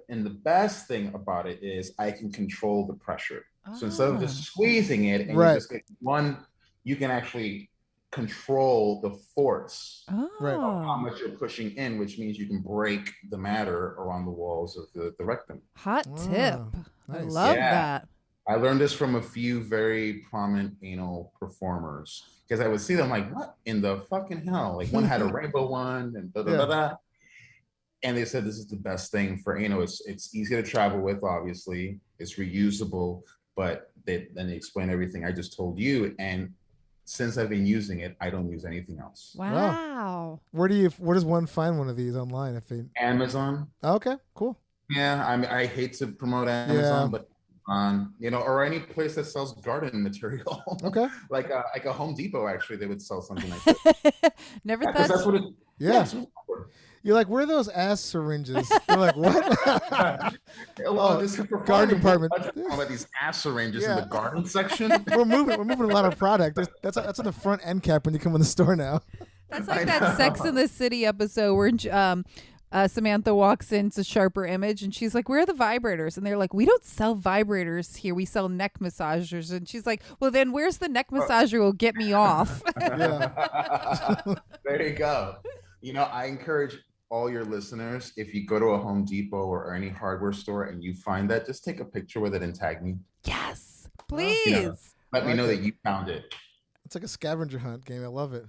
And the best thing about it is I can control the pressure. So instead of just squeezing it and you Right. just get one, you can actually control the force of how Oh, much you're pushing in, which means you can break the matter around the walls of the rectum. hot tip. I nice. love Yeah. that. I learned this from a few very prominent anal performers because I would see them like, what in the fucking hell? Like one had a rainbow one and da da da da. And they said this is the best thing for anal. It's easy to travel with, obviously. It's reusable, but then they explain everything I just told you. And since I've been using it, I don't use anything else. Wow. Where does one find one of these online? If they Amazon. okay, cool. Yeah, I hate to promote Amazon, but or any place that sells garden material. Okay. like a Home Depot, actually, they would sell something like that. Never Because that's thought. what it. Yeah. it's for. You're like, where are those ass syringes? You're like, what? Well, this is for garden farming. department. All about these ass syringes in Yeah. the garden section. we're moving a lot of product. That's on the front end cap when you come in the store now. That's like that Sex in the City episode where Samantha walks into Sharper Image and she's like, where are the vibrators? And they're like, we don't sell vibrators here. We sell neck massagers. And she's like, well, then where's the neck massager will get me off? Yeah. There you go. I encourage all your listeners, if you go to a Home Depot or any hardware store and you find that, just take a picture with it and tag me. Yes, please. Let me know that you found it. It's like a scavenger hunt game. I love it.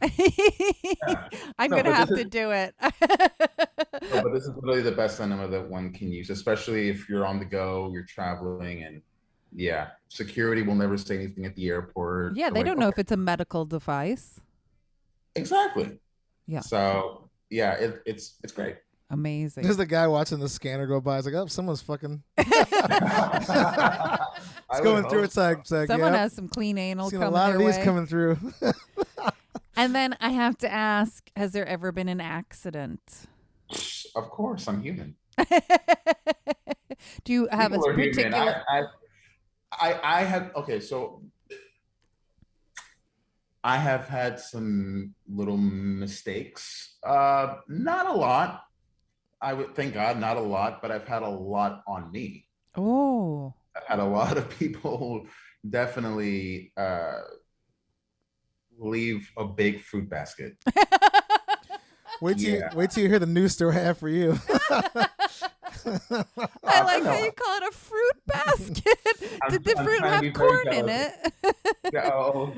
I'm going to have to do it. No, but this is really the best enema that one can use, especially if you're on the go, you're traveling, and security will never say anything at the airport. Yeah, They're they like, don't know okay. if it's a medical device. Exactly. Yeah. So it's great. Amazing. There's the guy watching the scanner go by. It's like, oh, someone's fucking. I It's would going hope through. It's like Someone yep. has some clean anal Seen coming a lot their of these way. coming through. And then I have to ask, has there ever been an accident? Of course, I'm human. Do you have People a are human. particular? I have okay. So I have had some little mistakes. Not a lot. I would thank God, not a lot, but I've had a lot on me. Oh. I've had a lot of people definitely leave a big fruit basket. Wait till you hear the news story I have for you. I like how you call it a fruit basket. Did the fruit trying to have be very corn in it? Oh,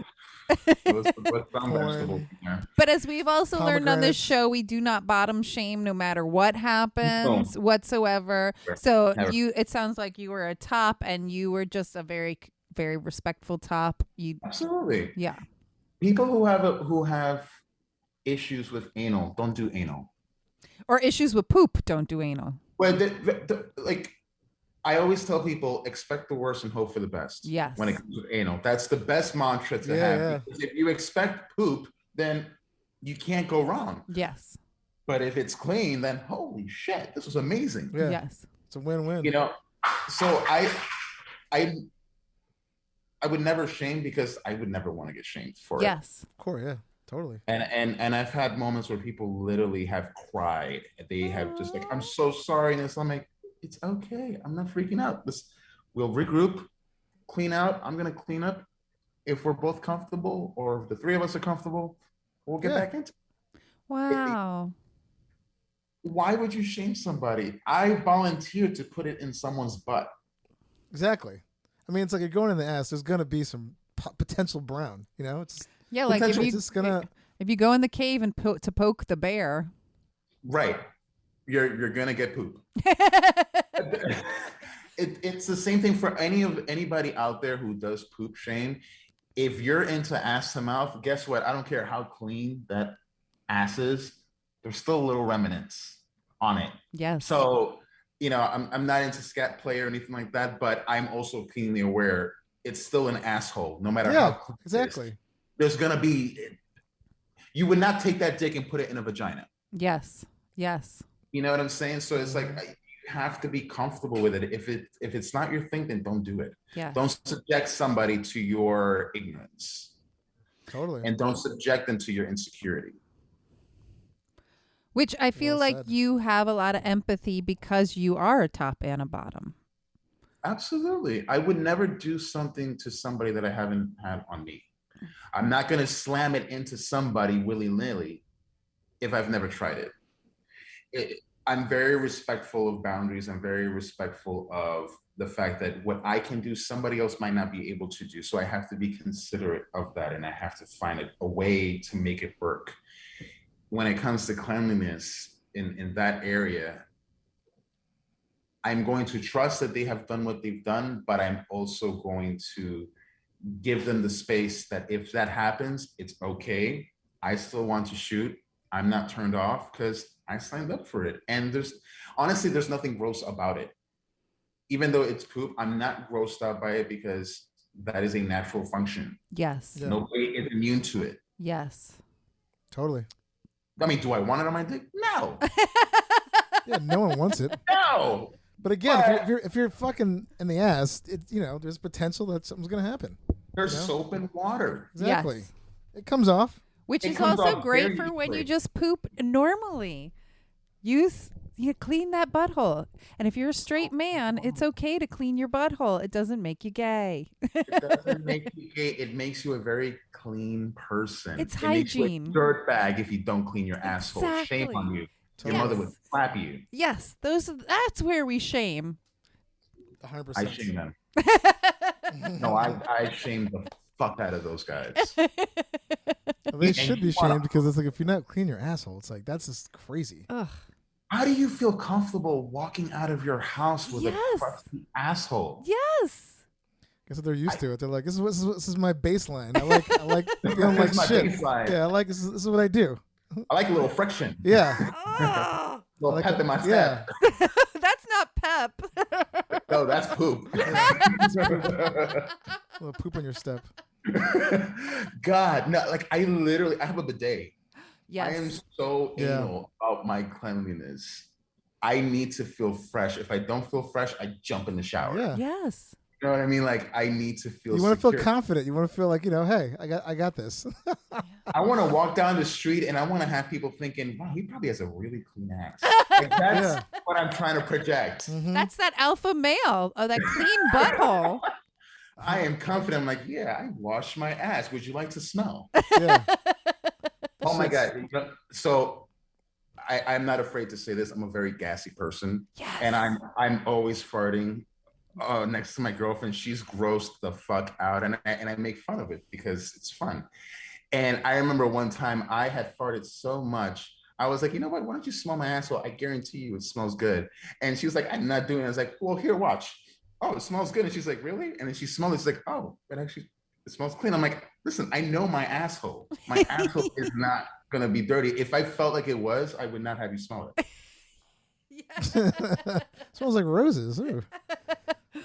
with some vegetables in there. But as we've also learned on this Pomegranates. show, we do not bottom shame no matter what happens whatsoever. Sure. So Never. it sounds like you were a top and you were just a very, very respectful top. Absolutely. Yeah. People who have issues with anal don't do anal. Or issues with poop, don't do anal. Well, like I always tell people, expect the worst and hope for the best. Yes. When it comes to anal, that's the best mantra to have. Because if you expect poop, then you can't go wrong. Yes. But if it's clean, then holy shit, this was amazing. Yeah. Yes. It's a win-win. So I would never shame because I would never want to get shamed for it. Yes. Of course, yeah, totally. And I've had moments where people literally have cried. They have just like, I'm so sorry. And I'm like, it's okay. I'm not freaking out. We'll regroup, clean out. I'm going to clean up. If we're both comfortable or if the three of us are comfortable, we'll get back into it. Wow. Why would you shame somebody? I volunteered to put it in someone's butt. Exactly. I mean, it's like you're going in the ass. There's gonna be some potential brown. It's Yeah, like if it's just gonna. you go in the cave and to poke the bear. Right. You're gonna get poop. It's the same thing for anybody out there who does poop shame. If you're into ass to mouth, guess what? I don't care how clean that ass is. There's still little remnants on it. Yes. So, I'm not into scat play or anything like that, but I'm also keenly aware it's still an asshole, no matter how clean it is. Exactly. There's gonna be. You would not take that dick and put it in a vagina. Yes. Yes. You know what I'm saying? So it's like you have to be comfortable with it. If it's not your thing, then don't do it. Yeah. Don't subject somebody to your ignorance. Totally. And don't subject them to your insecurity. Which I feel Well like said. you have a lot of empathy because you are a top and a bottom. Absolutely. I would never do something to somebody that I haven't had on me. I'm not going to slam it into somebody willy-nilly if I've never tried it. I'm very respectful of boundaries. I'm very respectful of the fact that what I can do, somebody else might not be able to do. So I have to be considerate of that, and I have to find a way to make it work. When it comes to cleanliness in that area, I'm going to trust that they have done what they've done, but I'm also going to give them the space that if that happens, it's okay. I still want to shoot. I'm not turned off because I signed up for it. And there's nothing gross about it. Even though it's poop, I'm not grossed out by it because that is a natural function. Yes. Yeah. Nobody is immune to it. Yes. Totally. I mean, do I want it on my dick? No. Yeah, no one wants it. No. But again, if you're fucking in the ass, it's there's potential that something's gonna happen. There's soap and water. Exactly. Yes. It comes off. Which It is comes also off great very for when you easily. just poop normally. You clean that butthole. And if you're a straight man, it's okay to clean your butthole. It doesn't make you gay. It doesn't make you gay. It makes you a very clean person. It's It makes you a hygiene. dirt bag if you don't clean your asshole. Shame Exactly. on you. Totally. Your mother would Yes. slap you. Yes, that's where we shame. 100%. I shame them. No, I shame the fuck out of those guys. They should be you wanna- shamed because it's like if you're not clean your asshole, it's like that's just crazy. Ugh. How do you feel comfortable walking out of your house with Yes. a crusty asshole? Yes. Guess what they're used to it. They're like, this is my baseline. I like feeling like This is my shit. baseline. Yeah, I like this is what I do. I like a little friction. Yeah. Oh, Little like pep a- in my yeah. step. that's not pep. No, that's poop. A little poop on your step. God, no, like I have a bidet. I am Yes. so Yeah. anal about my cleanliness. I need to feel fresh. If I don't feel fresh, I jump in the shower. Yeah. Yes. You know what I mean? Like I need to feel You want to feel secure. confident. You want to feel like, hey, I got this. I want to walk down the street and I want to have people thinking, wow, he probably has a really clean ass. Like that's Yeah. what I'm trying to project. Mhm. That's that alpha male of that clean butthole. I am confident. I'm like, yeah, I wash my ass. Would you like to smell? Yeah. Oh my God. So I'm not afraid to say this. I'm a very gassy person. Yes. And I'm always farting next to my girlfriend. She's grossed the fuck out. And I make fun of it because it's fun. And I remember one time I had farted so much. I was like, you know what? Why don't you smell my asshole? I guarantee you it smells good. And she was like, I'm not doing it. I was like, well, here, watch. Oh, it smells good. And she's like, really? And then she smelled it. She's like, oh, it smells clean. I'm like, listen, I know my asshole. My asshole is not going to be dirty. If I felt like it was, I would not have you smell it. Smells like roses. Ooh.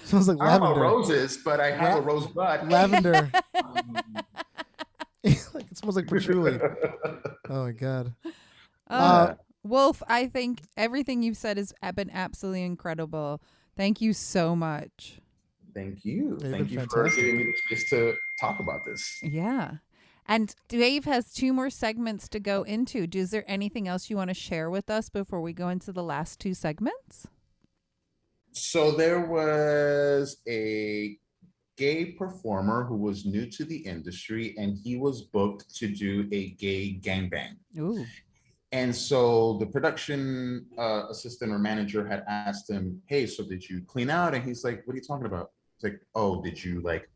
Smells like I don't know lavender. roses, but I have a rose butt. Lavender. Like it smells like patchouli. Oh my God. Wolf, I think everything you've said has been absolutely incredible. Thank you so much. Thank you. You've Thank been you for fantastic. giving me the space to talk about this. Yeah. And Dave has 2 more segments to go into. Is there anything else you want to share with us before we go into the last 2 segments? So there was a gay performer who was new to the industry, and he was booked to do a gay gangbang. Ooh. And so the production assistant or manager had asked him, hey, so did you clean out? And he's like, what are you talking about? It's like, oh, did you like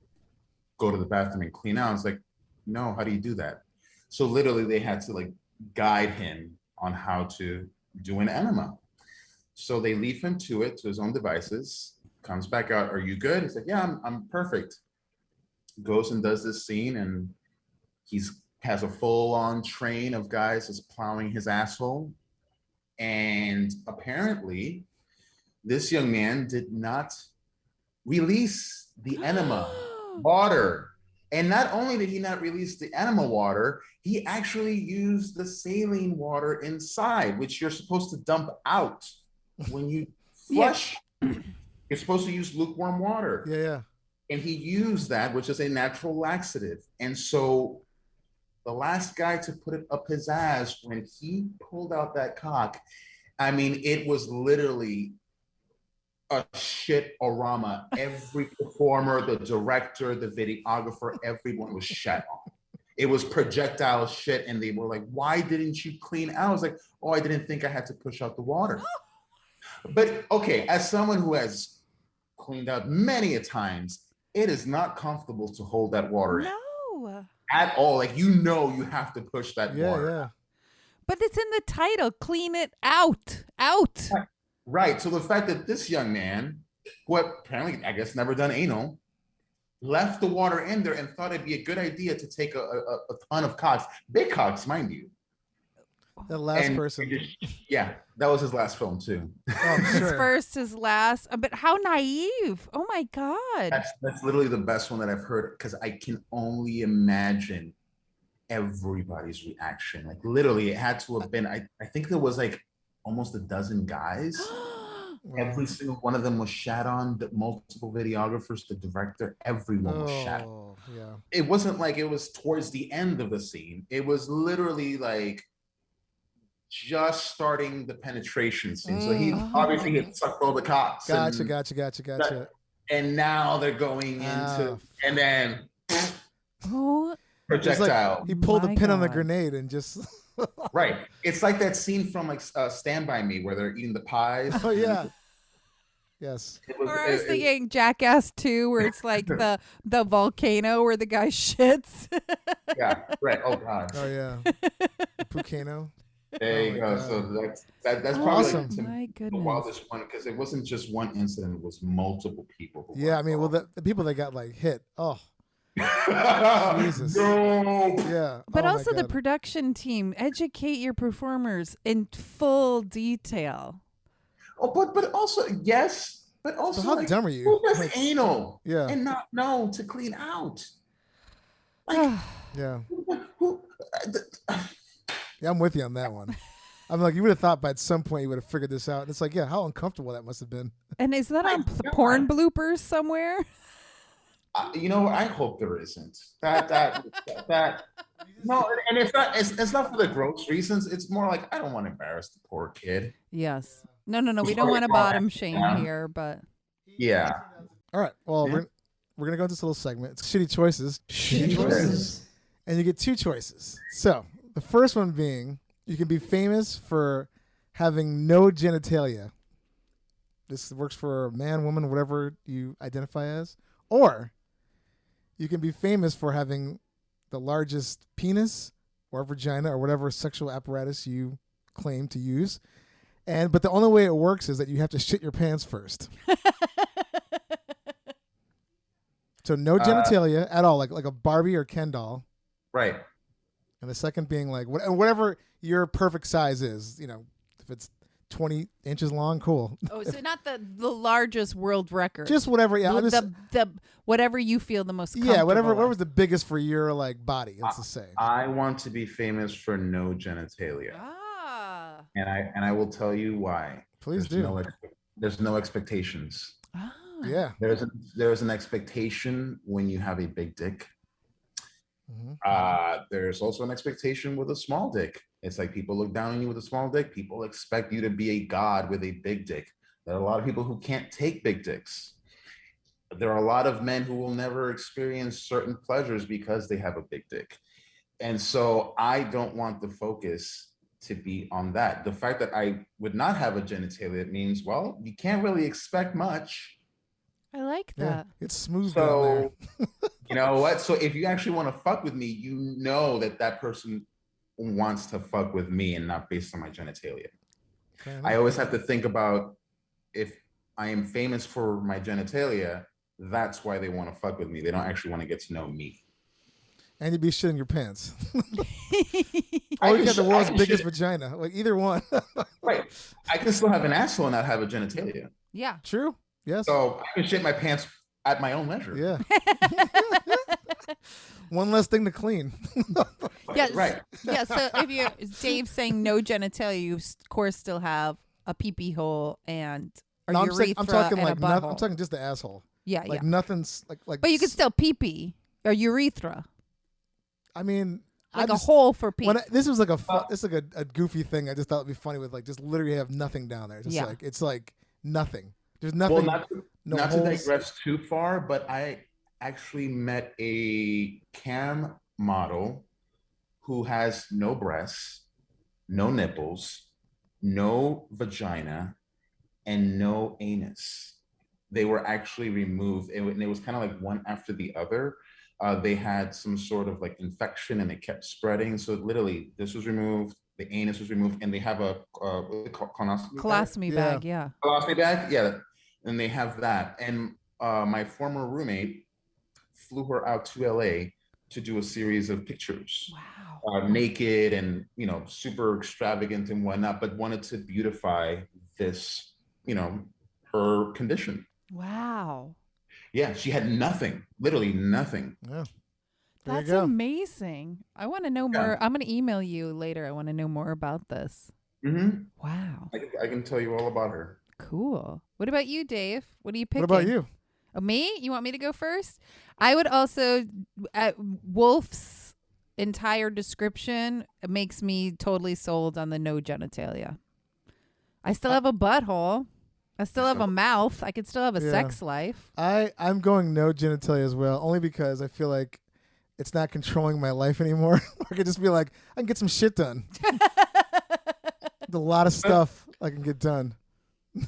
go to the bathroom and clean out? It's like, no, how do you do that? So literally they had to like guide him on how to do an enema. So they leave him to his own devices, comes back out, are you good? He's like, yeah, I'm perfect. Goes and does this scene, and has a full-on train of guys just plowing his asshole. And apparently, this young man did not release the enema water. And not only did he not release the enema water, he actually used the saline water inside, which you're supposed to dump out when you flush. You're supposed to use lukewarm water. Yeah. And he used that, which is a natural laxative. And so the last guy to put it up his ass, when he pulled out that cock, I mean, it was literally a shit-orama. Every performer, the director, the videographer, everyone was shat on. It was projectile shit, and they were like, why didn't you clean out? I was like, oh, I didn't think I had to push out the water. But okay, as someone who has cleaned out many a times, it is not comfortable to hold that water in No. at all. Like, you have to push that Yeah, water. yeah. But it's in the title. Clean it out. Out. Right. So the fact that this young man, who apparently, I guess, never done anal, left the water in there and thought it'd be a good idea to take a ton of cocks, big cocks, mind you. That last And person. yeah, that was his last film too. Oh, His sure. first, his last. But how naive. Oh, my God. That's literally the best one that I've heard, because I can only imagine everybody's reaction. Like, literally, it had to have been, I think there was like almost a dozen guys. Every single one of them was shat on. The multiple videographers, the director, everyone was shat on. Oh, yeah. It wasn't like it was towards the end of the scene. It was literally like just starting the penetration scene. So he obviously had sucked all the cocks. Gotcha. And now they're going into, and then Oh, It's like projectile. he pulled the My pin on the God. grenade and just. Right. It's like that scene from like Stand By Me where they're eating the pies. Oh yeah. Yes. It was, or I was it- thinking Jackass 2, where it's like the volcano where the guy shits. yeah. Right. Oh God. Oh yeah. Pucano. There you my go. God. So that's Oh, probably Awesome. to my me the goodness. wildest one, because it wasn't just one incident; it was multiple people. Who Yeah, were I mean, well, involved. the people that got like hit. Oh, Jesus. No. yeah. But Oh, my also the God. production team, educate your performers in full detail. Oh, but also yes, but also So how like, dumb are you? who does Like, anal yeah, and not know to clean out? Like, yeah, who, yeah. I'm with you on that one. I'm like, you would have thought by some point you would have figured this out. And it's like, yeah, how uncomfortable that must have been. And is that on God. porn bloopers somewhere? you know, I hope there isn't. That. No, and it's not. It's not for the gross reasons. It's more like I don't want to embarrass the poor kid. Yes. No. We don't Sorry, want to Paul. bottom shame Yeah. here, but Yeah. All right. Well, Yeah. we're gonna go into this little segment. It's shitty choices. Shitty choices. And you get two choices. So the first one being, you can be famous for having no genitalia. This works for man, woman, whatever you identify as. Or you can be famous for having the largest penis or vagina or whatever sexual apparatus you claim to use. But the only way it works is that you have to shit your pants first. So no genitalia at all, like a Barbie or Ken doll. Right. And the second being like whatever your perfect size is, you know, if it's 20 inches long, cool. oh, so not the largest world record. Just whatever. Yeah, I'm just, the whatever you feel the most comfortable yeah, whatever. with. Whatever's the biggest for your like body. Let's just say. I want to be famous for no genitalia, Ah. and I will tell you why. Please There's do. there's no expectations. Ah. Yeah. There's an expectation when you have a big dick. Mhm. There's also an expectation with a small dick. It's like people look down on you with a small dick. People expect you to be a god with a big dick. There are a lot of people who can't take big dicks. There are a lot of men who will never experience certain pleasures because they have a big dick. And so I don't want the focus to be on that. The fact that I would not have a genitalia means, well, you can't really expect much. I like Yeah. that. It's smooth down there. So, you know what? So if you actually want to fuck with me, you know that person wants to fuck with me and not based on my genitalia. Fair enough. I always have to think about, if I am famous for my genitalia, that's why they want to fuck with me. They don't actually want to get to know me. And you'd be shitting your pants. I Or you can got the sh- world's I can biggest shit- vagina. Like either one. Right. I can still have an asshole and not have a genitalia. Yeah. True. Yes. So I can shit my pants at my own leisure. Yeah. One less thing to clean. Yes. Right. Yeah. So if you Dave's saying no genitalia, you of course still have a pee-pee hole and a No, urethra I'm talking and like a nothing. butthole. I'm talking just the asshole. Yeah, Like yeah. nothing's like. But you could still pee-pee or urethra. I mean, like a just- hole for pee. This was like this is like a goofy thing. I just thought it'd be funny with like just literally have nothing down there. Just Yeah. like it's like nothing. There's nothing. Well, no not to holes. digress too far, but I actually met a cam model who has no breasts, no nipples, no vagina, and no anus. They were actually removed, and it was kind of like one after the other. They had some sort of like infection, and it kept spreading. So literally, this was removed, the anus was removed, and they have a what do they call colonoscopy? Colostomy bag, yeah. Colostomy bag, yeah. And they have that. And my former roommate flew her out to LA to do a series of pictures. Wow. Naked and, super extravagant and whatnot, but wanted to beautify this, her condition. Wow. Yeah, she had nothing, literally nothing. Yeah. There That's you go. amazing. I want to know more. I'm going to email you later. I want to know more about this. Mm-hmm. Wow. I can tell you all about her. Cool. What about you, Dave? What are you picking? What about you? Oh, me? You want me to go first? I would also, Wolf's entire description makes me totally sold on the no genitalia. I still have a butthole. I still have a mouth. I could still have a Yeah. sex life. I'm going no genitalia as well, only because I feel like it's not controlling my life anymore. I could just be like, I can get some shit done. There's a lot of stuff I can get done.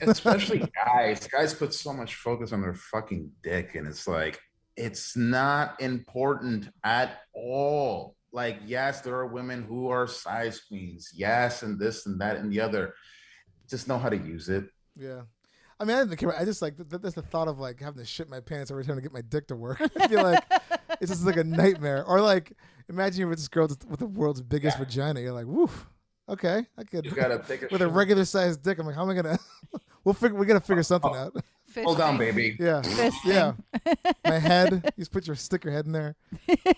Especially guys. Guys put so much focus on their fucking dick, and it's like, it's not important at all. Like, yes, there are women who are size queens. Yes, and this and that and the other. Just know how to use it. Yeah. I mean, I didn't care. I just like that's the thought of like having to shit my pants every time to get my dick to work. I feel like it's just like a nightmare. Or like, imagine you're with this girl with the world's biggest vagina. You're like, woof. Okay, I could. You gotta take with a regular sized dick. I'm like, how am I gonna? We gotta figure something out. Hold on, Fisting. baby. Yeah, Fisting. yeah. My head. You just put your sticker head in there.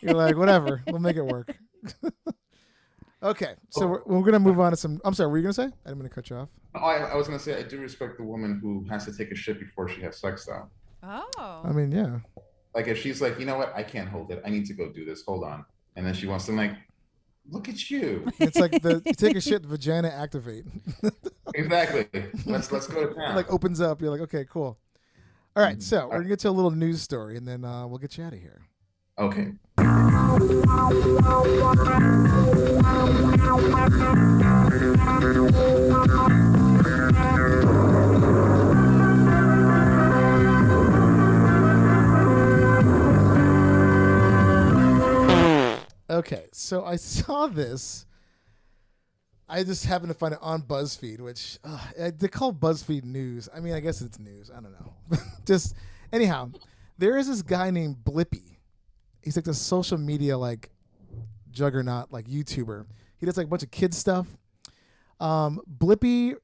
You're like, whatever. We'll make it work. Okay, so we're gonna move on to some. I'm sorry. What were you gonna say? I didn't mean to cut you off. Oh, I was gonna say I do respect the woman who has to take a shit before she has sex, though. Oh. I mean, yeah. Like if she's like, you know what, I can't hold it. I need to go do this. Hold on. And then she wants to like, look at you. It's like you take a shit, vagina activate. Exactly. Let's go to It town. like opens up. You're like, okay, cool. All right, so we're gonna get to a little news story, and then we'll get you out of here. Okay. Okay, so I saw this. I just happened to find it on BuzzFeed, which they call BuzzFeed news. I mean, I guess it's news. I don't know. Just anyhow, there is this guy named Blippy. He's like the social media like juggernaut, YouTuber. He does like a bunch of kids stuff. Blippy.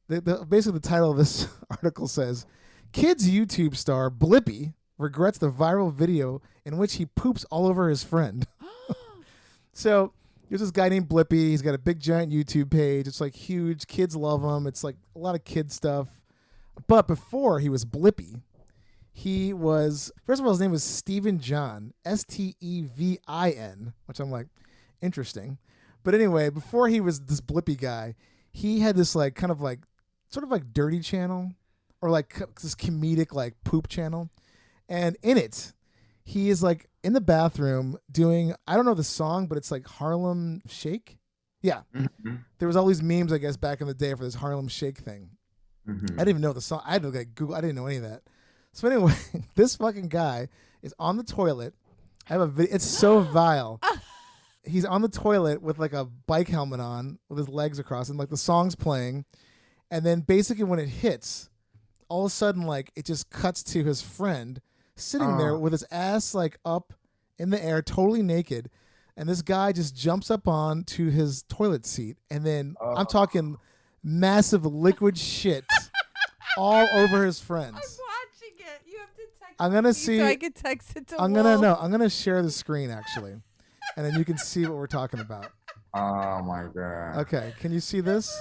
Basically the title of this article says, "Kids YouTube star Blippy regrets the viral video in which he poops all over his friend." So there's this guy named Blippy. He's got a big giant YouTube page. It's like huge. Kids love him. It's like a lot of kid stuff. But before he was Blippy, he was, first of all, his name was Stephen John, Stevin, which I'm like, interesting. But anyway, before he was this Blippy guy, he had this like kind of like sort of like dirty channel or like this comedic like poop channel. And in it, he is like in the bathroom doing, I don't know the song, but it's like Harlem Shake. Yeah. Mm-hmm. There was all these memes, I guess, back in the day for this Harlem Shake thing. Mm-hmm. I didn't even know the song. I had to like Google. I didn't know any of that. So anyway, this fucking guy is on the toilet. I have a video. It's so vile. He's on the toilet with like a bike helmet on with his legs across and like the song's playing. And then basically when it hits, all of a sudden like it just cuts to his friend sitting there with his ass like up in the air, totally naked. And this guy just jumps up on to his toilet seat. And then I'm talking massive liquid shit all over his friends. Watching it. You have to text I'm gonna me see. so I can text it to I'm Wolf. gonna share the screen actually, and then you can see what we're talking about. Oh my god. Okay, can you see this?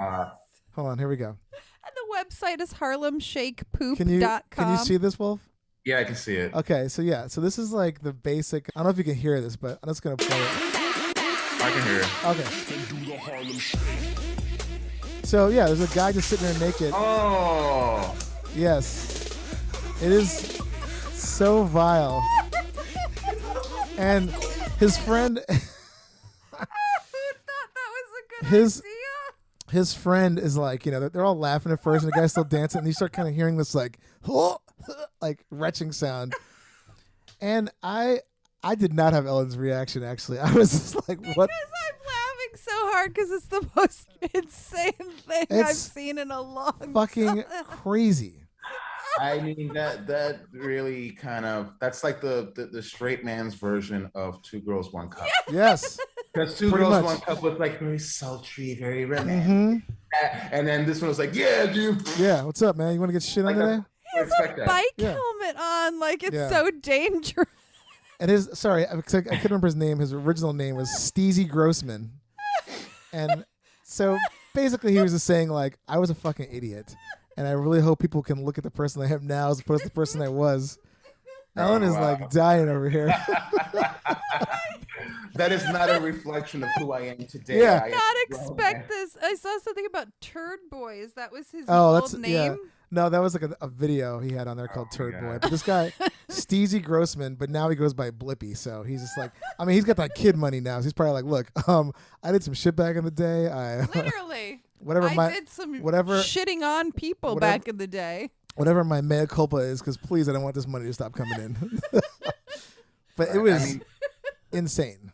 Uh, Hold on, here we go. And the website is harlemshakepoop.com. Can you see this, Wolf? Yeah, I can see it. Okay, so yeah, so this is like the basic. I don't know if you can hear this, but I'm just gonna play it. I can hear it. Okay. So yeah, there's a guy just sitting there naked. Oh. Yes, it is so vile. And his friend, Who thought that was a good idea? his friend is like, you know, they're all laughing at first, and the guy's still dancing, and you start kind of hearing this like, like retching sound. And I did not have Ellen's reaction. Actually, I was just like, what? Because I'm laughing so hard because it's the most insane thing I've It's seen in a long fucking time. crazy. I mean that really kind of that's like the straight man's version of Two Girls One Cup. Yes. Because Two Pretty Girls much. One Cup was like very sultry, very romantic, hmm and then this one was like, yeah, dude. Yeah. What's up, man? You want to get shit on Like today? He has Respect a that. bike Yeah. helmet on, like it's Yeah. so dangerous. And his sorry, I couldn't remember his name. His original name was Steezy Grossman. And so basically, he was just saying like, I was a fucking idiot, and I really hope people can look at the person I am now as opposed to the person I was. Ellen is wow. like dying over here. That is not a reflection of who I am today. Yeah. I am Not grown expect man. this. I saw something about Turd Boys. That was his Oh, old that's name. yeah. No, that was like a video he had on there called Oh, Turd my Boy. God. But this guy, Steezy Grossman, but now he goes by Blippy. So he's just like, I mean, he's got that kid money now. So he's probably like, look, I did some shit back in the day. I Literally. whatever I my did some whatever- shitting on people whatever- back in the day. whatever my mea culpa is, because please, I don't want this money to stop coming in. But it I was mean- insane.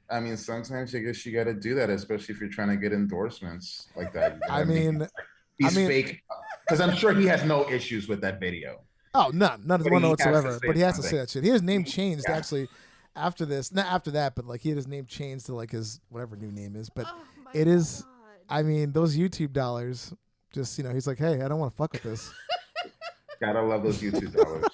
I mean, sometimes I guess you got to do that, especially if you're trying to get endorsements like that. You I gotta make mean, it- these I mean- fake, because I'm sure he has no issues with that video. Oh, none But he has to whatsoever. say But he has to say something. that shit. He had his name changed Yeah. actually after this. Not after that, but like he had his name changed to like his whatever new name is. But Oh my it is. God. I mean, those YouTube dollars. Just he's like, hey, I don't want to fuck with this. Gotta love those YouTube dollars.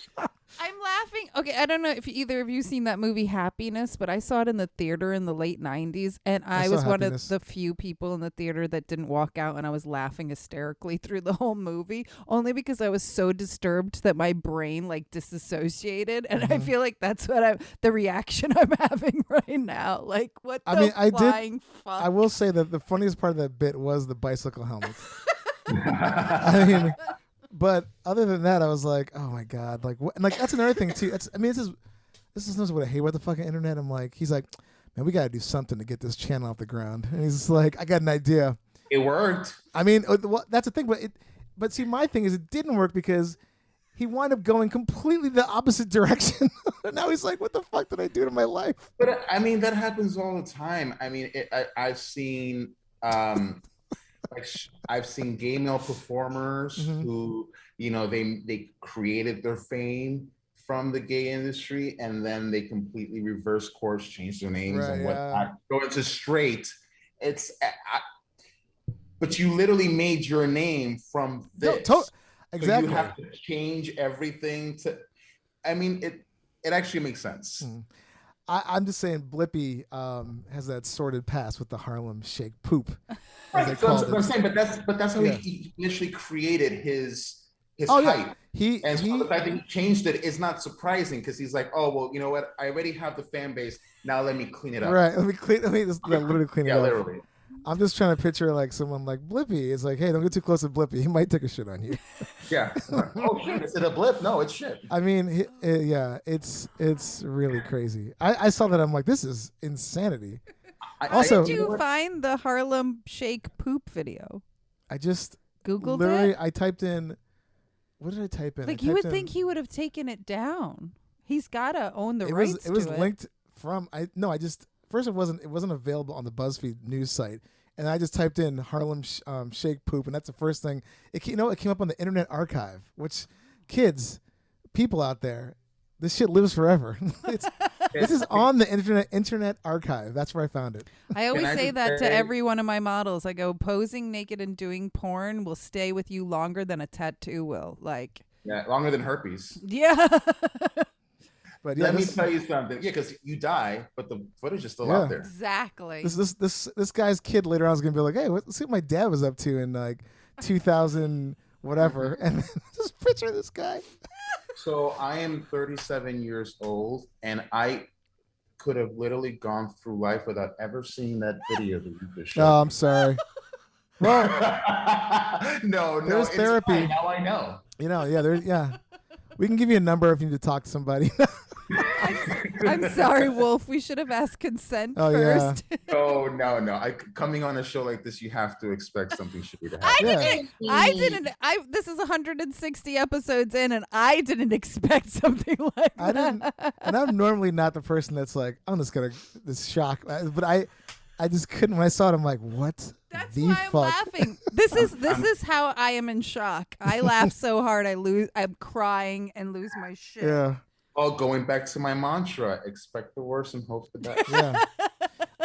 I'm laughing. Okay, I don't know if either of you seen that movie Happiness, but I saw it in the theater in the late 90s, and I I saw was one of Happiness. the few people in the theater that didn't walk out, and I was laughing hysterically through the whole movie, only because I was so disturbed that my brain like disassociated, and I feel like that's what the reaction I'm having right now. Like, what the I mean, I did- flying fuck? I will say that the funniest part of that bit was the bicycle helmet. I mean, but other than that, I was like, oh my god, like, what? And like that's another thing too. I mean, this is what I hate about the fucking internet. I'm like, he's like, man, we gotta do something to get this channel off the ground. And he's just like, I got an idea. It worked. I mean, that's the thing, but see, my thing is, it didn't work because he wound up going completely the opposite direction. And now he's like, what the fuck did I do to my life? But I mean, that happens all the time. I mean, I've seen, I've seen gay male performers Mhm. who, they created their fame from the gay industry, and then they completely reverse course, change their names Right, and yeah. whatnot, go into straight. But you literally made your name from No, this. exactly. So you have to change everything to. I mean, it actually makes sense. Mm. I'm just saying, Blippy has that sordid past with the Harlem Shake poop, as they Right, so called I'm it. saying, but that's how Yeah. he initially created his Oh hype. yeah, he And so the fact that he changed it is not surprising, because he's like, oh well, you know what? I already have the fan base. Now let me clean it up. right. Let me just literally clean it Yeah, up. literally. I'm just trying to picture like someone like Blippy. It's like, hey, don't get too close to Blippy. He might take a shit on you. Yeah. Oh shit! Is it a blip? No, it's shit. I mean, yeah, it's really crazy. I saw that. I'm like, this is insanity. How Also- did You know you what? find the Harlem Shake poop video? I just Googled literally it? I typed in. What did I type in? Like, I you would typed think in- he would have taken it down. He's got to own the it rights was it was to linked from I just first it wasn't available on the BuzzFeed news site, and I just typed in Harlem Shake poop, and that's the first thing it came up on the Internet Archive. Which kids, people out there, this shit lives forever. This is on the Internet Archive. That's where I found it. I always I say just that to say- every one of my models. I go, posing naked and doing porn will stay with you longer than a tattoo will. Like, Yeah, longer than herpes. yeah. But yeah, Let me this, tell you something. Yeah, because you die, but the footage is still Yeah. out there. Exactly. this guy's kid later on is gonna be like, hey, let's see what my dad was up to in like 2000 whatever, and then just picture this guy. So I am 37 years old, and I could have literally gone through life without ever seeing that video that you just showed. Oh, I'm sorry. Well, no, there's it's therapy. fine. Now I know. Yeah. We can give you a number if you need to talk to somebody. I'm sorry, Wolf. We should have asked consent Oh, yeah. first. No. Coming on a show like this, you have to expect something shitty to happen. This is 160 episodes in, and I didn't expect something like I that. didn't, and I'm normally not the person that's like, I'm just gonna this shock, but I just couldn't. When I saw it, I'm like, what? That's the why fuck? I'm laughing. This is how I am in shock. I laugh so hard, I'm crying and lose my shit. Yeah. Oh, going back to my mantra: expect the worst and hope the best. Yeah.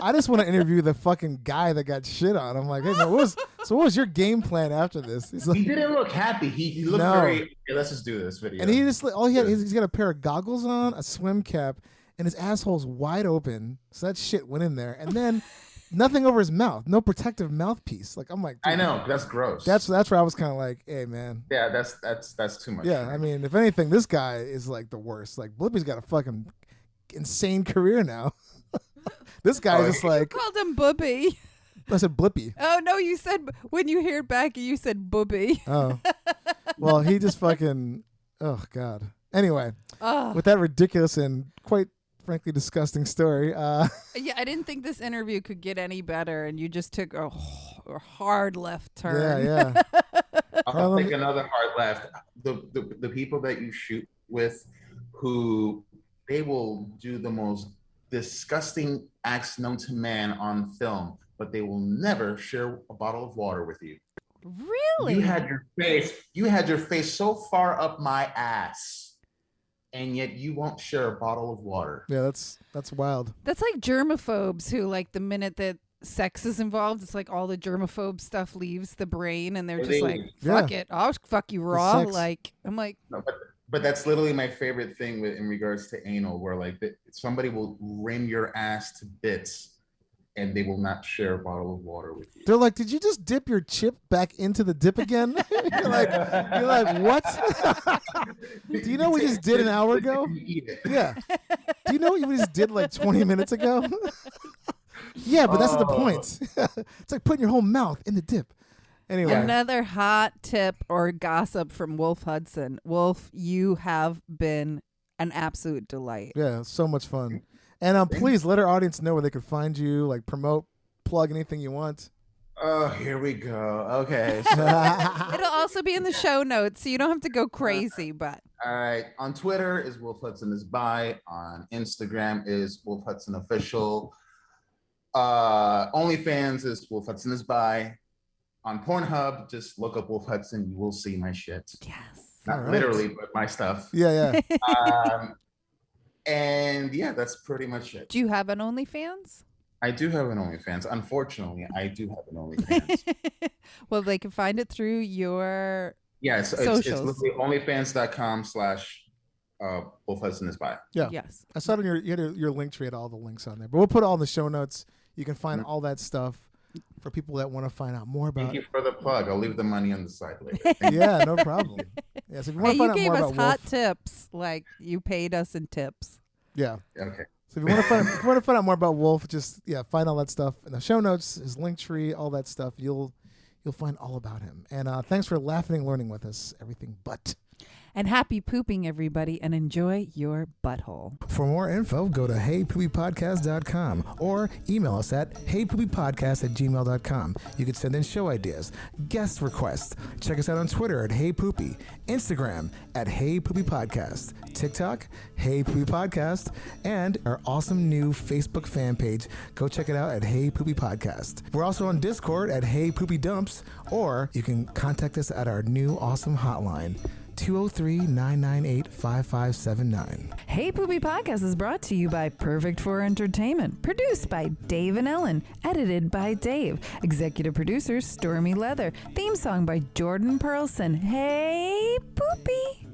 I just want to interview the fucking guy that got shit on. I'm like, hey, man, what was your game plan after this? He's like, He didn't look happy. He looked very. Okay, let's just do this video. and he just all he had, he's got a pair of goggles on, a swim cap, and his asshole's wide open. So that shit went in there, and then nothing over his mouth, no protective mouthpiece. Like I'm like, dude, I know that's gross. That's where I was kind of like, hey, man. Yeah, that's too much. Yeah, I mean, if anything, this guy is like the worst. Like Blippi's got a fucking insane career now. This guy is just like, Called him Booby. I said Blippy. Oh no, you said when you hear it back, you said Booby. Oh, well, he just fucking. Oh God. Anyway, Oh. with that ridiculous and quite frankly disgusting story, Yeah, I didn't think this interview could get any better, and you just took a hard left turn. yeah. I'll take another hard left. The people that you shoot with, who they will do the most disgusting acts known to man on film, but they will never share a bottle of water with you. Really? You had your face so far up my ass, and yet you won't share a bottle of water. Yeah, that's wild. That's like germaphobes who, like, the minute that sex is involved, it's like all the germaphobe stuff leaves the brain, and they're just like, fuck it, I'll fuck you raw. Like, I'm like, no, but that's literally my favorite thing in regards to anal, where like somebody will rim your ass to bits, and they will not share a bottle of water with you. They're like, did you just dip your chip back into the dip again? you're like, what? Do you know what we just did an hour ago? Yeah. Do you know what we just did like 20 minutes ago? Yeah, but that's the point. It's like putting your whole mouth in the dip. Anyway. Another hot tip or gossip from Wolf Hudson. Wolf, you have been an absolute delight. Yeah, so much fun. And please let our audience know where they could find you, like promote, plug anything you want. Oh, here we go. Okay. It'll also be in the show notes, so you don't have to go crazy. But all right. On Twitter is Wolf Hudson is bi. On Instagram is Wolf Hudson official. OnlyFans is Wolf Hudson is bi. On Pornhub, just look up Wolf Hudson. You will see my shit. yes. Not literally, but my stuff. Yeah. And yeah, that's pretty much it. Do you have an OnlyFans? I do have an OnlyFans. Unfortunately, I do have an OnlyFans. Well, they can find it through your Yes, socials. it's literally onlyfans.com/Wolf Hudson is bi. Yeah. Yes. I saw it on your link tree, had all the links on there. But we'll put it all in the show notes. You can find all that stuff for people that want to find out more about. Thank you for the plug. I'll leave the money on the side later. Yeah, no problem. Yeah, so if you want Hey, to find you out gave more us about hot Wolf, tips, like you paid us in tips. yeah. Okay. So if you want to find out more about Wolf, just find all that stuff in the show notes, his link tree, all that stuff. You'll find all about him. And thanks for laughing and learning with us. Everything but. And happy pooping, everybody, and enjoy your butthole. For more info, go to heypoopypodcast.com or email us at heypoopypodcast@gmail.com. You can send in show ideas, guest requests. Check us out on Twitter at HeyPoopy, Instagram at HeyPoopyPodcast, TikTok, HeyPoopyPodcast, and our awesome new Facebook fan page. Go check it out at HeyPoopyPodcast. We're also on Discord at HeyPoopyDumps, or you can contact us at our new awesome hotline, 203-998-5579. Hey Poopy Podcast is brought to you by Perfect for Entertainment. Produced by Dave and Ellen. Edited by Dave. Executive producer Stormy Leather. Theme song by Jordan Perlson. Hey Poopy!